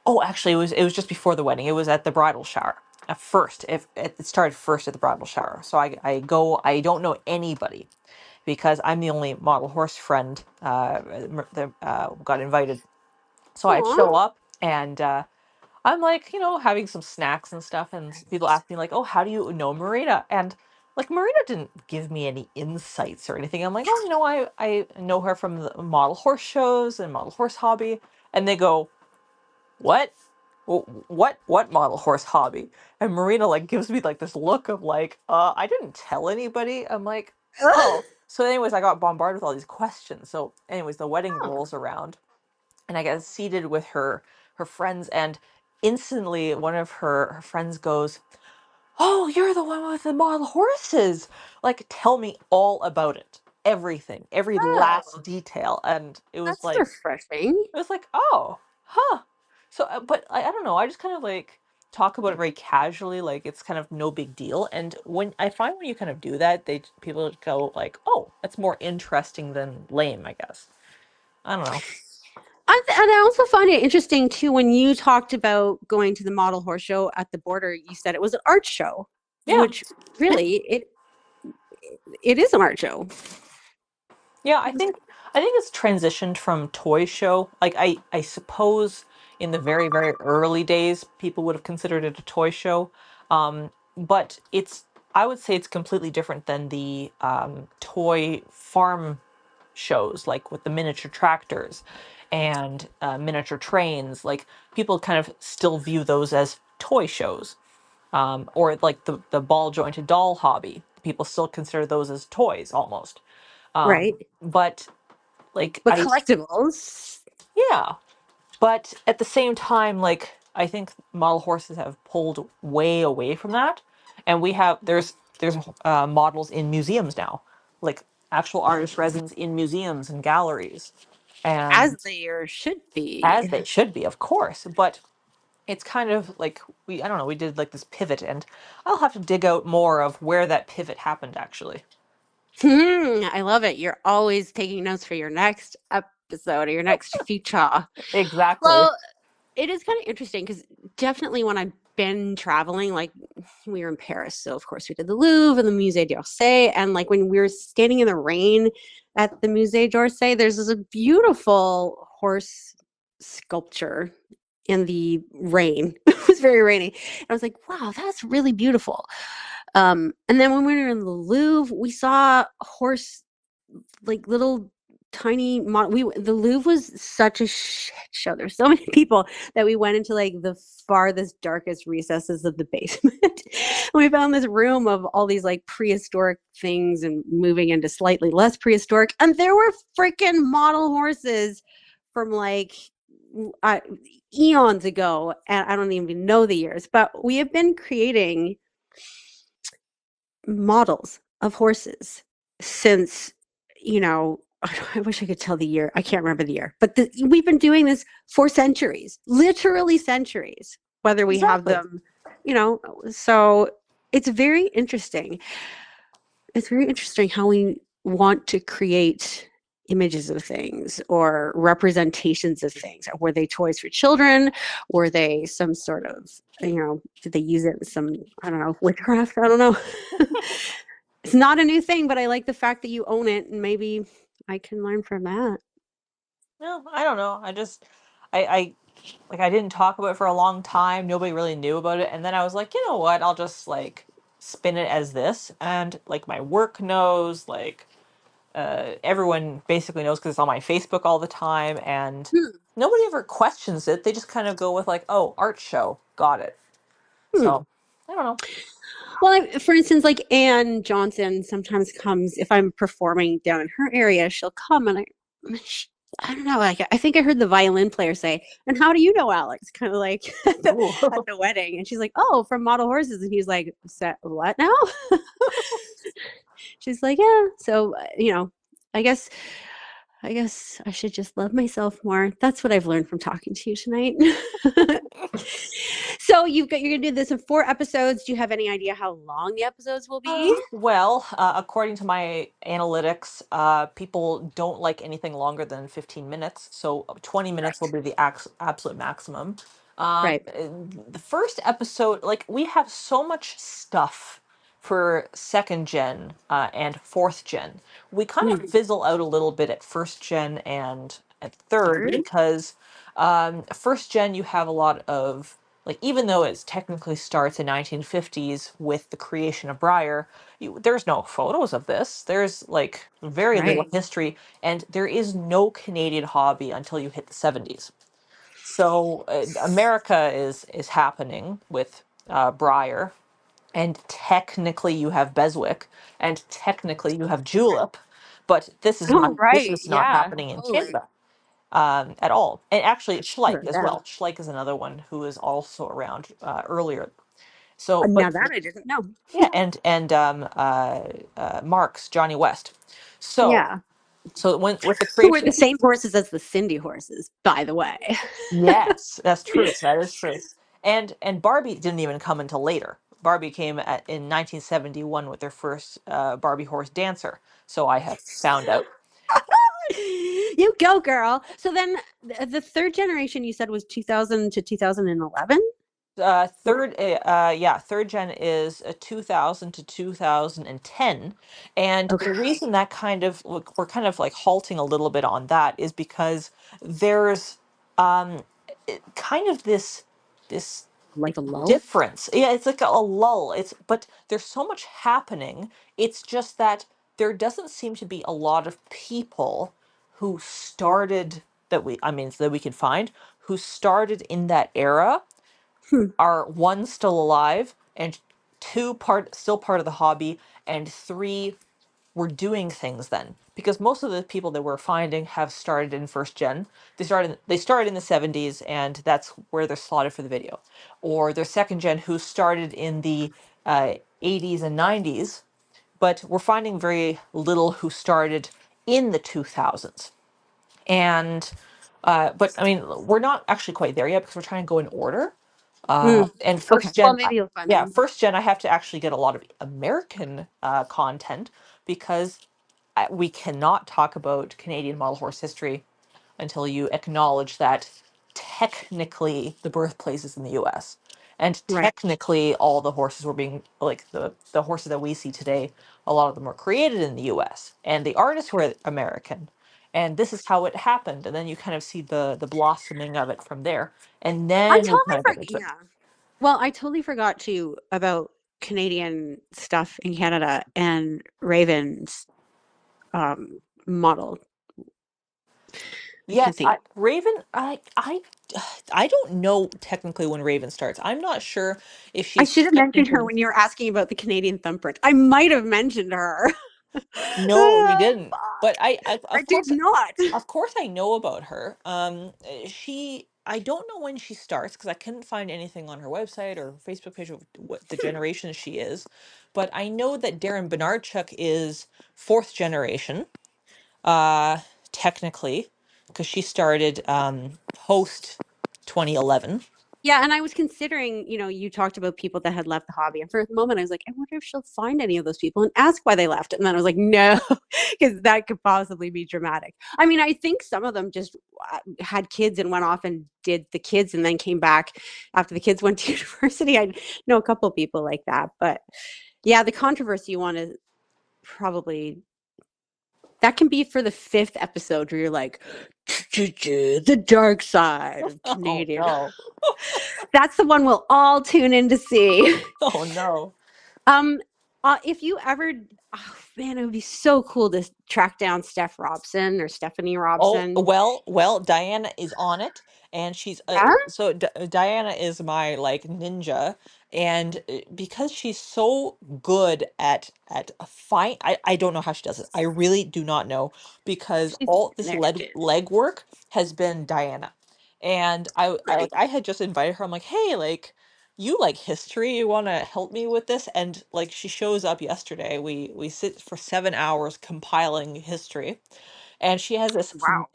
oh, actually it was just before the wedding. It was at the bridal shower. At first, if it started first at the bridal shower, so I go. I don't know anybody because I'm the only model horse friend that got invited. So I'd Aw. show up, and I'm like, having some snacks and stuff, and people ask me like, "Oh, how do you know Marina?" And like Marina didn't give me any insights or anything. I'm like, "Oh, I know her from the model horse shows and model horse hobby." And they go, "What? What model horse hobby?" And Marina like gives me like this look of like, I didn't tell anybody." I'm like, "Oh." So anyways, I got bombarded with all these questions. So anyways, the wedding Oh. rolls around, and I get seated with her friends, and instantly one of her friends goes, "Oh, you're the one with the model horses. Like, tell me all about it. Everything, every last Oh, detail." And that's refreshing. it was like, "Oh, huh." So, but I don't know. I just kind of like talk about it very casually, like it's kind of no big deal. And when I find when you kind of do that, people go like, "Oh, that's more interesting than lame," I guess. I don't know. And I also find it interesting too when you talked about going to the model horse show at the border, you said it was an art show, Yeah. which really it is an art show. Yeah, I think it's transitioned from toy show. Like I suppose in the very very early days people would have considered it a toy show. But I would say it's completely different than the toy farm shows like with the miniature tractors and miniature trains. Like people kind of still view those as toy shows. Or like the ball jointed doll hobby. People still consider those as toys almost. Right. But like But I collectibles. Yeah, but at the same time, like I think model horses have pulled way away from that, and there's models in museums now, like actual artist resins in museums and galleries, As and they or should as be. they should be, of course. But it's kind of like I don't know, we did like this pivot, and I'll have to dig out more of where that pivot happened actually. I love it. You're always taking notes for your next episode or your next feature. Exactly. Well, it is kind of interesting because definitely when I've been traveling, like we were in Paris, so of course we did the Louvre and the Musée d'Orsay, and like when we were standing in the rain at the Musée d'Orsay, there's this beautiful horse sculpture in the rain. It was very rainy. And I was like, wow, that's really beautiful. And then when we were in the Louvre, we saw horse like little tiny the Louvre was such a shit show. There's so many people that we went into like the farthest darkest recesses of the basement. We found this room of all these like prehistoric things and moving into slightly less prehistoric. And there were freaking model horses from like uh, eons ago. And I don't even know the years, but we have been creating models of horses since, you know, I wish I could tell the year. I can't remember the year, but we've been doing this for centuries, literally centuries, whether we have Exactly. them, you know. So it's very interesting. It's very interesting how we want to create images of things or representations of things. Were they toys for children? Were they some sort of, did they use it in some, I don't know, witchcraft? I don't know. It's not a new thing, but I like the fact that you own it, and maybe I can learn from that. No, I don't know. I like I didn't talk about it for a long time. Nobody really knew about it, and then I was like, you know what? I'll just like spin it as this, and like my work knows, like everyone basically knows because it's on my Facebook all the time, and Hmm. nobody ever questions it. They just kind of go with like, oh, art show, got it. Hmm. So I don't know. Well, for instance, like Anne Johnson sometimes comes if I'm performing down in her area. She'll come, and I don't know. Like I think I heard the violin player say, "And how do you know Alex?" Kind of like at Ooh. the wedding, and she's like, "Oh, from Model Horses," and he's like, "What now?" She's like, "Yeah." So I guess I guess I should just love myself more. That's what I've learned from talking to you tonight. So you're gonna do this in 4 episodes. Do you have any idea how long the episodes will be? Well, according to my analytics, people don't like anything longer than 15 minutes. So 20 minutes will Right. be the absolute maximum. Right. The first episode, like, we have so much stuff for second gen and fourth gen. We kind of Mm. fizzle out a little bit at first gen and at third Third. because first gen, you have a lot of like even though it technically starts in 1950s with the creation of Breyer, there's no photos of this. There's like very little Right. history, and there is no Canadian hobby until you hit the 70s. So America is happening with Breyer, and technically you have Beswick, and technically you have Julep, but Oh, this right. is not Yeah. happening in Totally. Canada at all. And actually, Sure. Schleich as Yeah. well. Schleich is another one who is also around earlier. So, Now but that I didn't know. yeah, and Mark's Johnny West. So, Yeah. so when with the Who are the creation, same horses as the Cindy horses, by the way. yes, that's true. That is true. And Barbie didn't even come until later. Barbie came in 1971 with their first Barbie horse dancer. So I have found out. You go, girl. So then the third generation you said was 2000 to 2011? Third gen is 2000 to 2010, and the Okay. reason that we're kind of like halting a little bit on that is because there's um kind of this Like a lull? difference. Yeah, it's like a lull. But there's so much happening. It's just that there doesn't seem to be a lot of people who started so that we can find who started in that era Hmm. are one still alive and two still part of the hobby and three were doing things then because most of the people that we're finding have started in first gen. They started in the 70s and that's where they're slotted for the video, or they're second gen who started in the 80s and 90s, but we're finding very little who started in the 2000s. And but I mean, we're not actually quite there yet because we're trying to go in order. Hmm. And Okay. first Well, gen, maybe you'll find yeah, them. first gen, I have to actually get a lot of American content because we cannot talk about Canadian model horse history until you acknowledge that technically the birthplace is in the US. And Right. technically all the horses were being like the horses that we see today, a lot of them were created in the US. And the artists were American. And this is how it happened. And then you kind of see the blossoming of it from there. And I then we totally kind of get forgot. into it. Yeah. Well, I totally forgot to about Canadian stuff in Canada and Raven's model. I can't Yes, think. Raven. I don't know technically when Raven starts. I'm not sure if I she's should have skipped mentioned her into. when you were asking about the Canadian thumbprint. I might have mentioned her. No, you Oh, didn't. But fuck. I I did not. of course I know about her. She I don't know when she starts because I couldn't find anything on her website or Facebook page of what the generation she is. But I know that Darren Bernardchuk is fourth generation, uh, technically, because she started post 2011. Yeah, and I was considering, you talked about people that had left the hobby. And for a moment, I was like, I wonder if she'll find any of those people and ask why they left. And then I was like, no, because that could possibly be dramatic. I mean, I think some of them just had kids and went off and did the kids and then came back after the kids went to university. I know a couple of people like that. But yeah, the controversy you want to probably, that can be for the fifth episode where you're like, the dark side of Oh Canadian. no. That's the one we'll all tune in to see. Oh no. Um, if you ever, oh man, it would be so cool to track down Steph Robson or Stephanie Oh, Robson. well, Diana is on it, and she's Yeah, so Diana is my like ninja, and because she's so good at a fight, I don't know how she does it. I really do not know because she's all this connected. leg work has been Diana, and Right. I had just invited her. I'm like, hey, like. You like history, you want to help me with this? And like she shows up yesterday. We sit for 7 hours compiling history, and she has this Wow.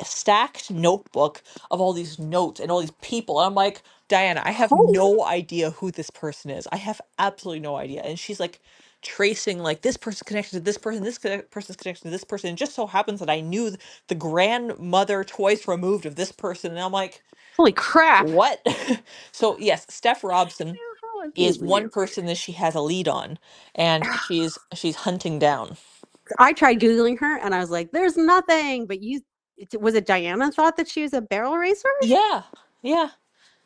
stacked notebook of all these notes and all these people. And I'm like, Diana, I have Holy, no idea who this person is. I have absolutely no idea. And she's like tracing like this person's connected to this person, person's connected to this person. It just so happens that I knew the grandmother twice removed of this person. And I'm like, holy crap. what? So yes, Steph Robson How is is this one person that she has a lead on, and she's hunting down. I tried Googling her and I was like, there's nothing. But was it Diana thought that she was a barrel racer? Yeah. Yeah.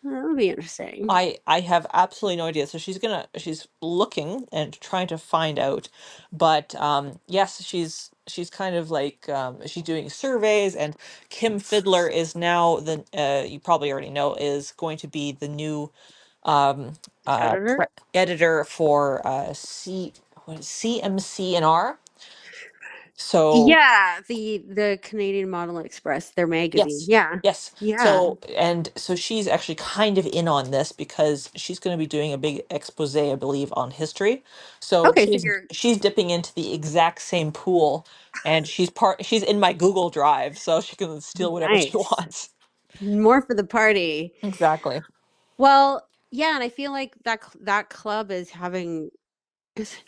That would be interesting. I have absolutely no idea. So she's looking and trying to find out, but yes, she's kind of like she's doing surveys, and Kim Fiddler is now the you probably already know is going to be the new um Editor? editor for C what is CMC and R. So Yeah, the Canadian Model Express, their magazine. yes. Yeah. Yes. Yeah. So she's actually kind of in on this because she's going to be doing a big expose, I believe, on history. So Okay, so you're she's dipping into the exact same pool, and she's in my Google Drive, so she can steal whatever she nice. wants. More for the party. Exactly. Well, yeah, and I feel like that club is having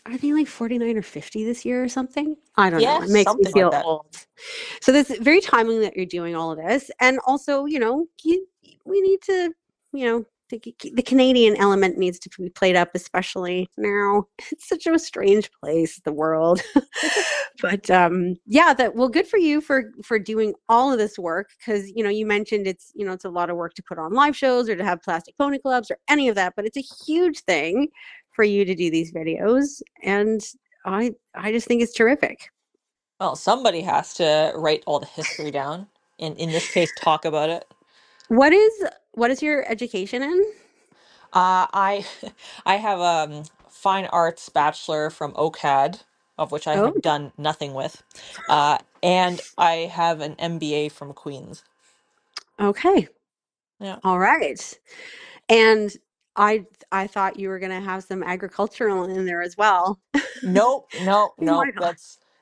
are they like 49 or 50 this year or something? I don't know. It Yes, makes me something like feel that. old. So this is very timely that you're doing all of this. And also, we need to, the Canadian element needs to be played up, especially now. It's such a strange place, the world. But yeah, that well, good for you for doing all of this work because you mentioned it's a lot of work to put on live shows or to have plastic pony clubs or any of that, but it's a huge thing for you to do these videos, and I just think it's terrific. Well, somebody has to write all the history down, and in this case, talk about it. What is your education in? I I have a fine arts bachelor from OCAD, of which I Oh, have done nothing with, and I have an MBA from Queen's. okay. Yeah. All right. And I thought you were going to have some agricultural in there as well. Nope, nope, Why nope. not?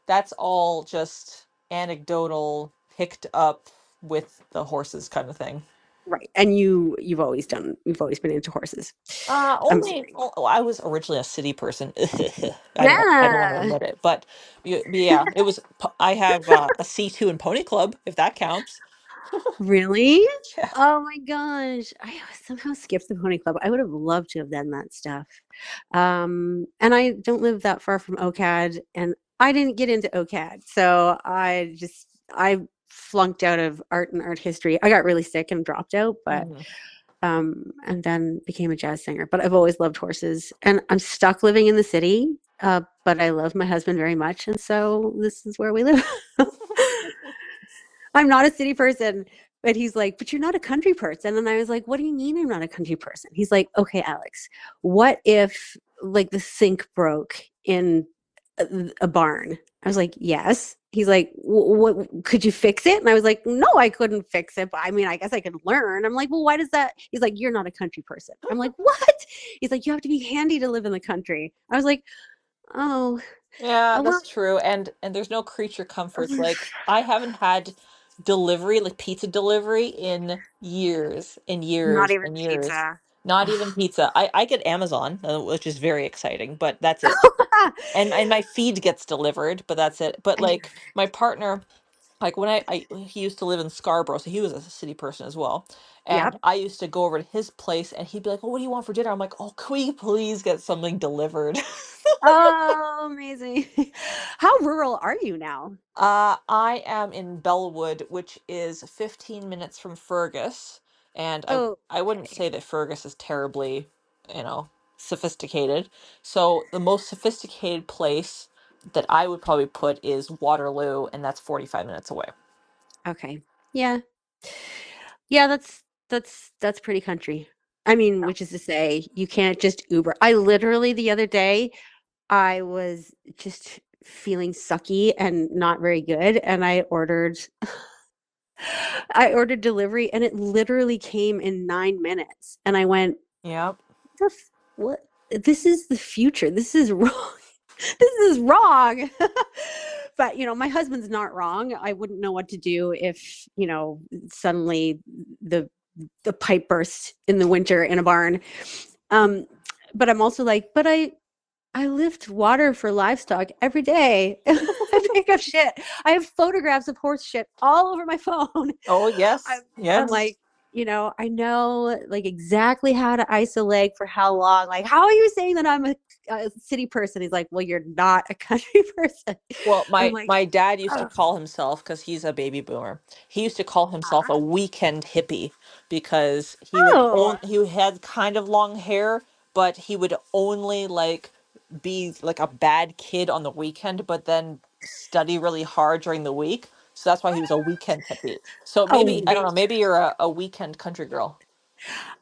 That's all just anecdotal, picked up with the horses kind of thing. Right. And you've always been into horses. I'm assuming. I was originally a city person. I don't want to Yeah. admit it, but yeah, it was. I have a C2 in Pony Club, if that counts. Really? Yeah. Oh my gosh. I somehow skipped the pony club. I would have loved to have done that stuff. And I don't live that far from OCAD, and I didn't get into OCAD. So I flunked out of art and art history. I got really sick and dropped out, but Mhm. and then became a jazz singer. But I've always loved horses, and I'm stuck living in the city. But I love my husband very much, and so this is where we live. I'm not a city person. But he's like, but you're not a country person. And I was like, what do you mean I'm not a country person? He's like, okay, Alex, what if like the sink broke in a barn? I was like, yes. He's like, what could you fix it? And I was like, no, I couldn't fix it. But I mean, I guess I could learn. I'm like, well, why does that? He's like, you're not a country person. I'm like, what? He's like, you have to be handy to live in the country. I was like, oh, Yeah, well, that's true. And there's no creature comforts. Like I haven't had delivery, like pizza delivery in years and not years even and years. pizza. Not even pizza. I get Amazon, which is very exciting, but that's it. And my feed gets delivered, but that's it. But like my partner, like when I he used to live in Scarborough, so he was a city person as well. And Yep. I used to go over to his place and he'd be like, "Oh, what do you want for dinner?" I'm like, "Oh, can we please get something delivered?" Oh, amazing. How rural are you now? I am in Bellwood, which is 15 minutes from Fergus, and Oh, I wouldn't okay. say that Fergus is terribly, you know, sophisticated. So the most sophisticated place that I would probably put is Waterloo, and that's 45 minutes away. Okay. Yeah. Yeah, that's pretty country. I mean, which is to say, you can't just Uber. I literally the other day, I was just feeling sucky and not very good, and I ordered delivery and it literally came in 9 minutes. And I went, Yep. what? This is the future. This is wrong. This is wrong. But my husband's not wrong. I wouldn't know what to do if, suddenly the the pipe burst in the winter in a barn. Um, but I'm also like, but I lift water for livestock every day. I pick up shit. I have photographs of horse shit all over my phone. Oh, I'm, yes. I'm Yes. like, I know like exactly how to ice a leg for how long. Like, how are you saying that I'm a city person? He's like, well, you're not a country person. Well, I'm my like, my dad used to oh, call himself, because he's a baby boomer. He used to call himself a weekend hippie because oh, he had kind of long hair, but he would only like be like a bad kid on the weekend, but then study really hard during the week. So that's why he was a weekend hippie. So a maybe, I don't know, week. maybe you're a weekend country girl.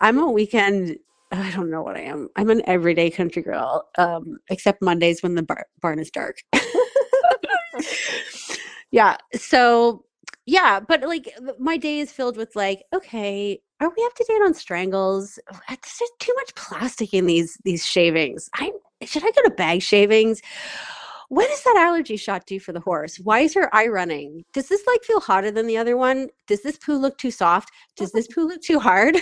I'm a weekend. I don't know what I am. I'm an everyday country girl, except Mondays when the barn is dark. Yeah. So, yeah, but like my day is filled with like, okay, are we up to date on strangles? There's just too much plastic in these shavings. I should I go to bag shavings? What does that allergy shot do for the horse? Why is her eye running? Does this like feel hotter than the other one? Does this poo look too soft? Does this poo look too hard?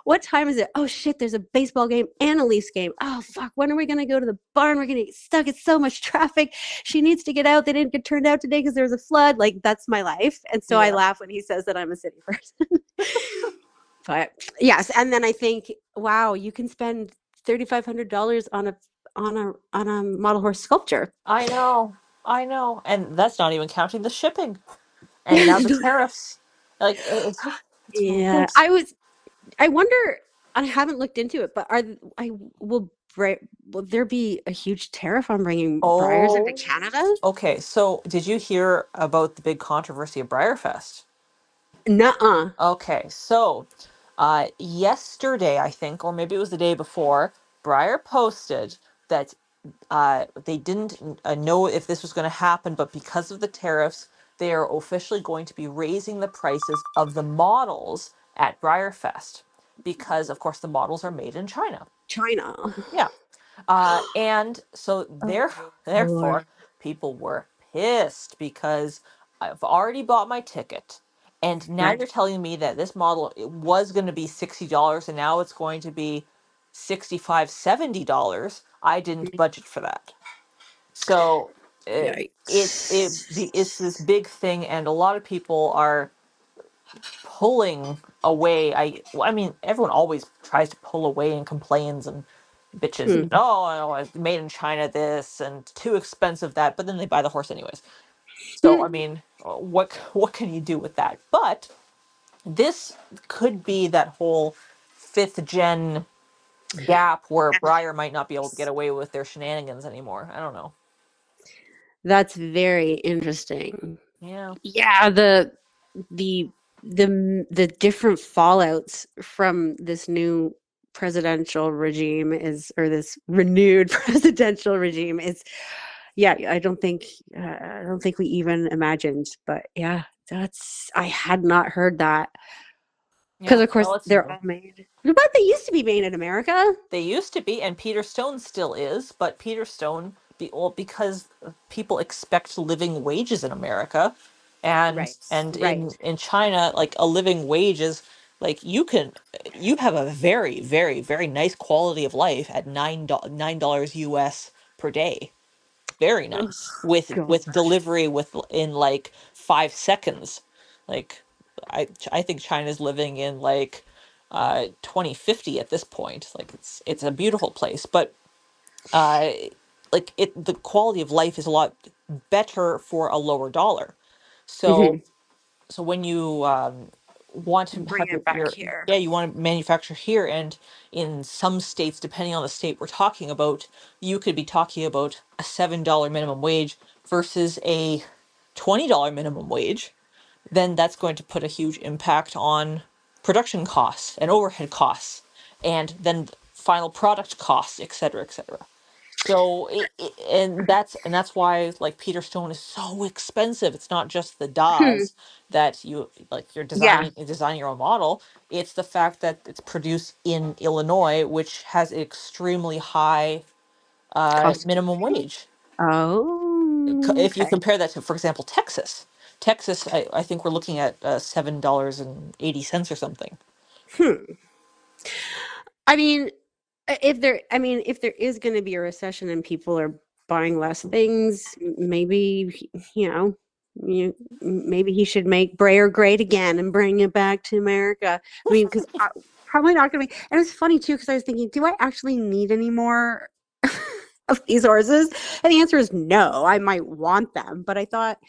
What time is it? Oh shit, there's a baseball game and a Leafs game. Oh fuck, when are we gonna go to the barn? We're gonna get stuck. It's so much traffic. She needs to get out. They didn't get turned out today because there was a flood. Like that's my life. And so I Yeah. laugh when he says that I'm a city person. But yes, and then I think, wow, you can spend $3,500 on a model horse sculpture. I know. I know. And that's not even counting the shipping. And now the tariffs. Like it's Yeah, ridiculous. I wonder. I haven't looked into it, but I will will there be a huge tariff on bringing briars into Oh, Canada? okay. So did you hear about the big controversy of Briarfest? Nuh-uh. Okay, so yesterday, I think, or maybe it was the day before, Briar posted that they didn't know if this was going to happen, but because of the tariffs, they are officially going to be raising the prices of the models at Briarfest because, of course, the models are made in China. China. Yeah. And so Oh therefore, Lord. people were pissed because I've already bought my ticket. And now Right. you're telling me that this model it was going to be $60 and now it's going to be 65, $70. I didn't budget for that. So it's this Yikes. big thing, and a lot of people are pulling away. I mean, everyone always tries to pull away and complains and bitches. Hmm. Oh, it's made in China, this and too expensive that, but then they buy the horse anyways. So Hmm. I mean, what can you do with that? But this could be that whole fifth gen gap where Breyer might not be able to get away with their shenanigans anymore. I don't know. That's very interesting. Yeah. Yeah, the the the different fallouts from this new presidential regime is, or this renewed presidential regime is, yeah, I don't think we even imagined. But yeah, that's, I had not heard that, because Yeah, of course well, it's they're all made, but they used to be made in America. they used to be, and Peter Stone still is, but Peter Stone, because people expect living wages in America, and Right, right. in China, like a living wage is like you have a very very nice quality of life at $9 US per day. Very Oh nice with gosh. delivery with in like 5 seconds. Like I think China's living in like 2050 at this point. Like it's a beautiful place, but uh like it the quality of life is a lot better for a lower dollar. So Hmm. so when you want to Bring have it back your here. yeah, you want to manufacture here, and in some states, depending on the state we're talking about, you could be talking about a $7 minimum wage versus a $20 minimum wage. Then that's going to put a huge impact on production costs and overhead costs, and then final product costs, et cetera, et cetera. So and that's why like Peter Stone is so expensive. It's not just the Hmm. DAWs that you like Yeah. you're designing your own model. It's the fact that it's produced in Illinois, which has extremely high Cost of minimum living. wage. Oh, If you okay. compare that to, for example, Texas, I think we're looking at $7.80 or something. Hmm. I mean, if there is going to be a recession and people are buying less things, maybe, maybe he should make Brayer great again and bring it back to America. I mean, because probably not going to be. And it's funny too, because I was thinking, do I actually need any more of these horses? And the answer is no. I might want them, but I thought,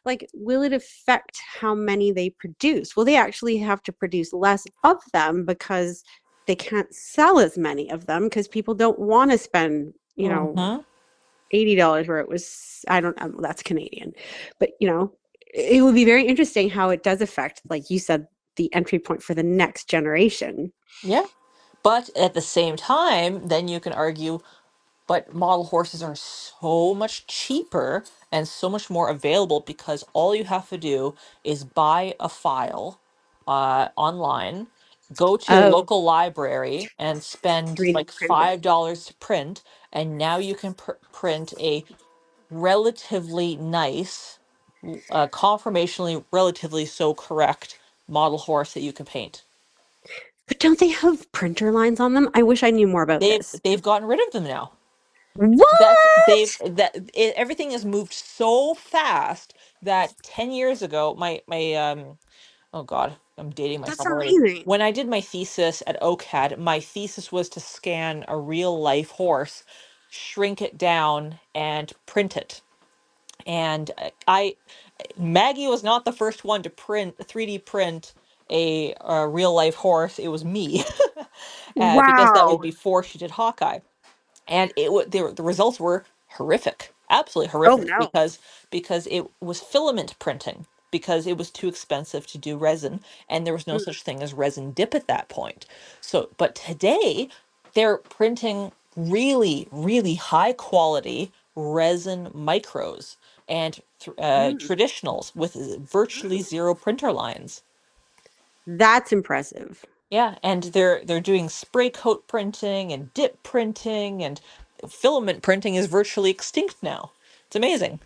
like, will it affect how many they produce? Will they actually have to produce less of them because they can't sell as many of them because people don't want to spend, Hmm. $80 where it was, I don't know, that's Canadian. But, it would be very interesting how it does affect, like you said, the entry point for the next generation. Yeah. But at the same time, then you can argue, but model horses are so much cheaper and so much more available because all you have to do is buy a file online, go to your Oh, local library and spend 3D like print it. $5 to print, and now you can print a relatively nice, conformationally relatively so correct model horse that you can paint. But don't they have printer lines on them? I wish I knew more about this. They've gotten rid of them now. What? Everything has moved so fast that 10 years ago my oh god, I'm dating That's myself already. amazing. When I did my thesis at OCAD, my thesis was to scan a real life horse, shrink it down and print it. And I Maggie was not the first one to 3D print a real life horse. It was me. Because that was Wow. before she did Hawkeye, and the results were horrific, absolutely Oh horrific, no. because it was filament printing, because it was too expensive to do resin, and there was no Mm, such thing as resin dip at that point. So but today they're printing really high quality resin micros and mm, traditionals with virtually mm. zero printer lines. That's impressive. Yeah, and they're doing spray coat printing and dip printing, and filament printing is virtually extinct now. It's amazing.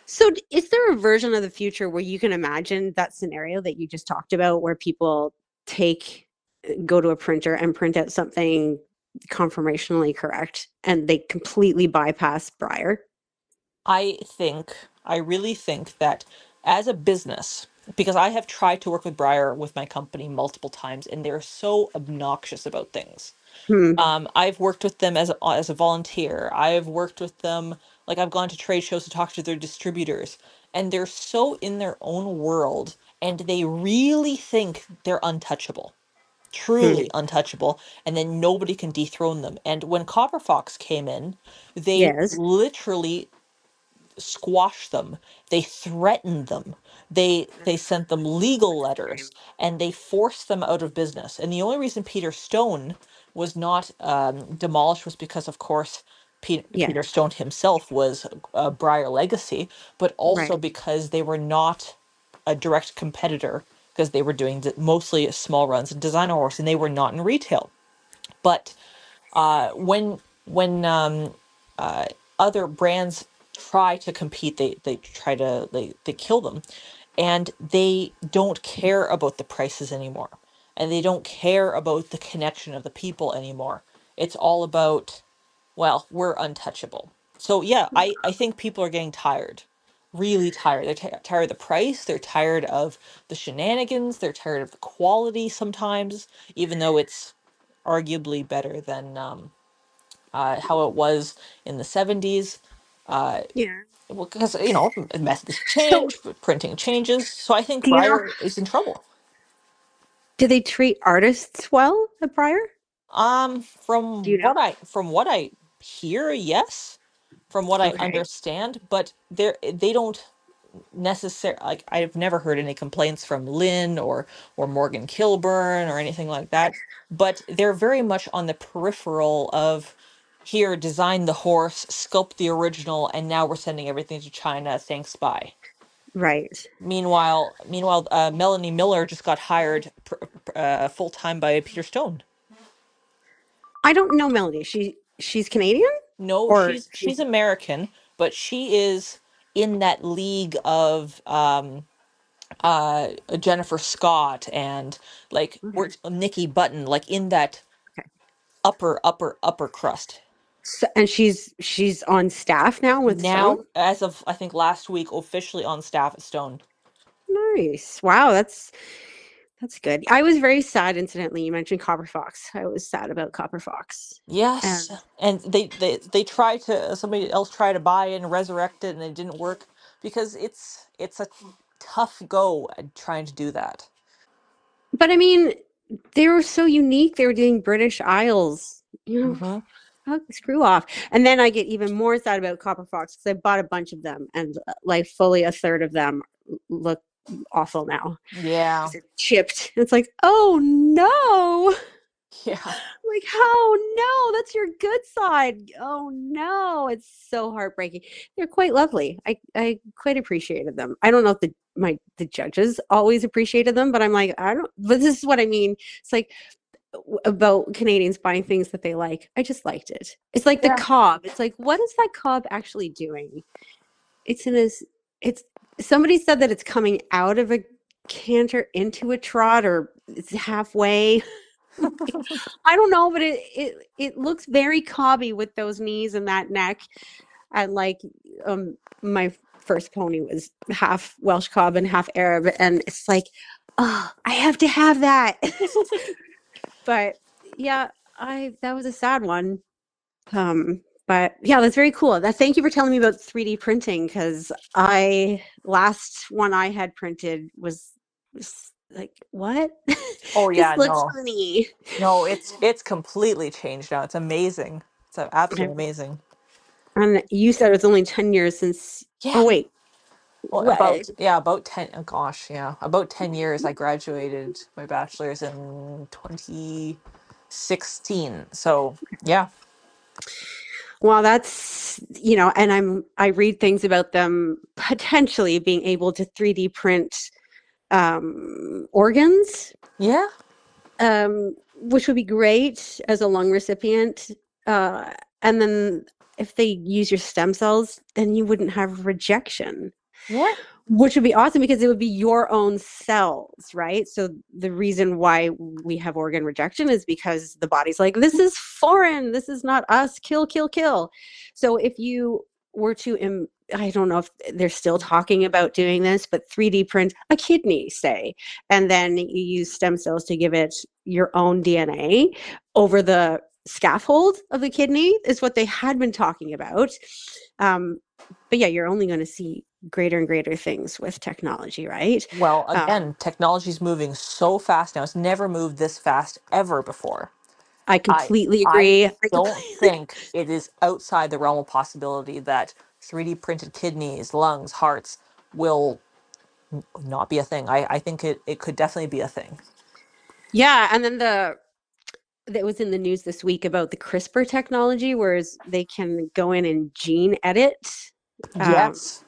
So, is there a version of the future where you can imagine that scenario that you just talked about, where people go to a printer and print out something conformationally correct and they completely bypass Breyer? I think, I really think that as a business, because I have tried to work with Breyer with my company multiple times, and they're so obnoxious about things. Hmm. I've worked with them as a volunteer. I've worked with them, like I've gone to trade shows to talk to their distributors, and they're so in their own world, and they really think they're untouchable, Hmm. truly untouchable, and then nobody can dethrone them. And when Copper Fox came in, they Yes. literally squashed them. They threatened them. They sent them legal letters, Extreme. and they forced them out of business. And the only reason Peter Stone was not demolished was because, of course, Yeah, Peter Stone himself was a Briar legacy, but also right. because they were not a direct competitor, because they were doing mostly small runs of designer horse, and they were not in retail. But when uh, other brands try to compete, they kill them, and they don't care about the prices anymore, and they don't care about the connection of the people anymore. It's all about, well, we're untouchable. So yeah, I think people are getting tired, really tired. They're tired of the price. They're tired of the shenanigans. They're tired of the quality sometimes, even though it's arguably better than how it was in the 70s. Uh, Yeah. well, because, methods So, change, printing changes. So I think do you know, Breyer is in trouble. do they treat artists well at Briar? Do you know? From what I hear, yes. From what I Okay. understand, but they don't necessarily, like, I've never heard any complaints from Lynn or Morgan Kilburn or anything like that. But they're very much on the peripheral of, here, design the horse, sculpt the original, and now we're sending everything to China. Thanks, bye. Right. Meanwhile, Melanie Miller just got hired full time by Peter Stone. I don't know Melody. She's Canadian No, or she's she's American, but she is in that league of Jennifer Scott and, like, okay. Nikki Button, like in that Okay. upper crust. So, and she's on staff now with Stone. Now, as of I think last week, officially on staff at Stone. Nice. Wow, that's good. I was very sad, incidentally. You mentioned Copper Fox. I was sad about Copper Fox. Yes, And and they tried to, somebody else tried to buy it and resurrect it, and it didn't work because it's a tough go at trying to do that. but I mean, they were so unique. They were doing British Isles. Hmm. Screw off. And then I get even more sad about Copper Fox because I bought a bunch of them, and like fully a third of them look awful now Yeah, because they're chipped. It's like, oh no. yeah, Like, oh no, that's your good side. Oh no, it's so heartbreaking. They're quite lovely. I quite appreciated them. I don't know if the judges always appreciated them, but I'm like, I don't. But this is what I mean. It's like about Canadians buying things that they like. I just liked it. It's like the yeah. cob. It's like, what is that cob actually doing? It's in this. It's somebody said that it's coming out of a canter into a trot, or it's halfway. I don't know, but it looks very cobby with those knees and that neck. And like my first pony was half Welsh cob and half Arab, and it's like, oh, I have to have that. But yeah, I that was a sad one. But yeah, that's very cool. Thank you for telling me about 3D printing because I last one I had printed was like, what? Oh This yeah, looks no. funny. No, it's completely changed now. It's amazing. It's absolutely amazing. And you said it's only 10 years since, oh Yeah. wait, Well, what? about 10, oh gosh, yeah. About 10 years. I graduated my bachelor's in 2016. So, yeah. Well, that's, and I read things about them potentially being able to 3D print organs, Yeah. which would be great as a lung recipient. Uh, and then if they use your stem cells, then you wouldn't have rejection, Yeah. which would be awesome because it would be your own cells, right? So the reason why we have organ rejection is because the body's like, this is foreign, this is not us, kill, kill, kill. So if you were to I don't know if they're still talking about doing this, but 3D print a kidney, say, and then you use stem cells to give it your own DNA over the scaffold of the kidney is what they had been talking about. But yeah, you're only going to see greater and greater things with technology, right? Well, Um, again, technology's moving so fast now. It's never moved this fast ever before. I I completely I agree. don't think it is outside the realm of possibility that 3D printed kidneys, lungs, hearts will not be a thing. I think it could definitely be a thing. Yeah, and then that was in the news this week about the CRISPR technology, whereas they can go in and gene edit. Um, Yes.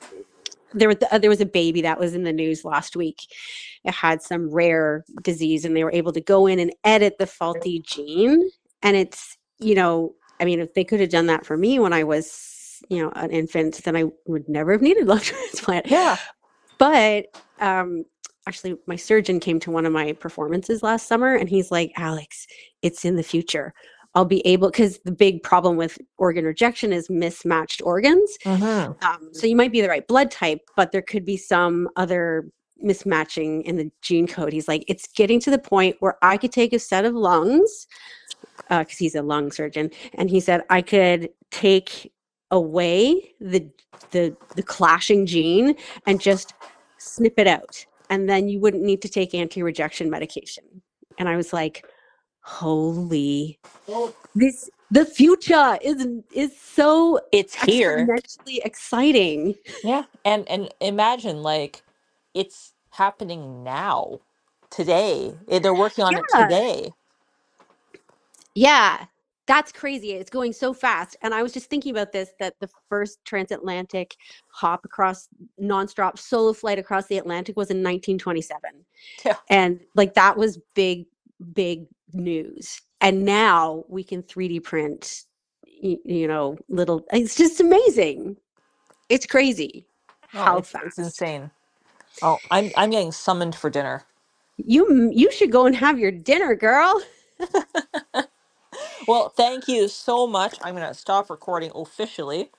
there was a baby that was in the news last week. It had some rare disease, and they were able to go in and edit the faulty gene. And it's, I mean, if they could have done that for me when I was, an infant, then I would never have needed lung transplant. Yeah. But actually, my surgeon came to one of my performances last summer, and he's like, Alex, it's in the future. I'll be able, because the big problem with organ rejection is mismatched organs. Mm-hmm. So you might be the right blood type, but there could be some other mismatching in the gene code. He's like, it's getting to the point where I could take a set of lungs, because he's a lung surgeon, and he said I could take away the clashing gene and just snip it out, and then you wouldn't need to take anti-rejection medication. And I was like, holy, the future is so It's here. exponentially exciting. Yeah. And imagine, like, it's happening now. Today. They're working on it Yeah. today. Yeah, that's crazy. It's going so fast. And I was just thinking about this, that the first transatlantic hop across nonstop solo flight across the Atlantic was in 1927. Yeah. And like that was big, big news. And now we can 3D print, little, it's just amazing. It's crazy Oh, how it's fast. insane. Oh, I'm getting summoned for dinner. You should go and have your dinner, girl. Well, thank you so much. I'm gonna stop recording officially.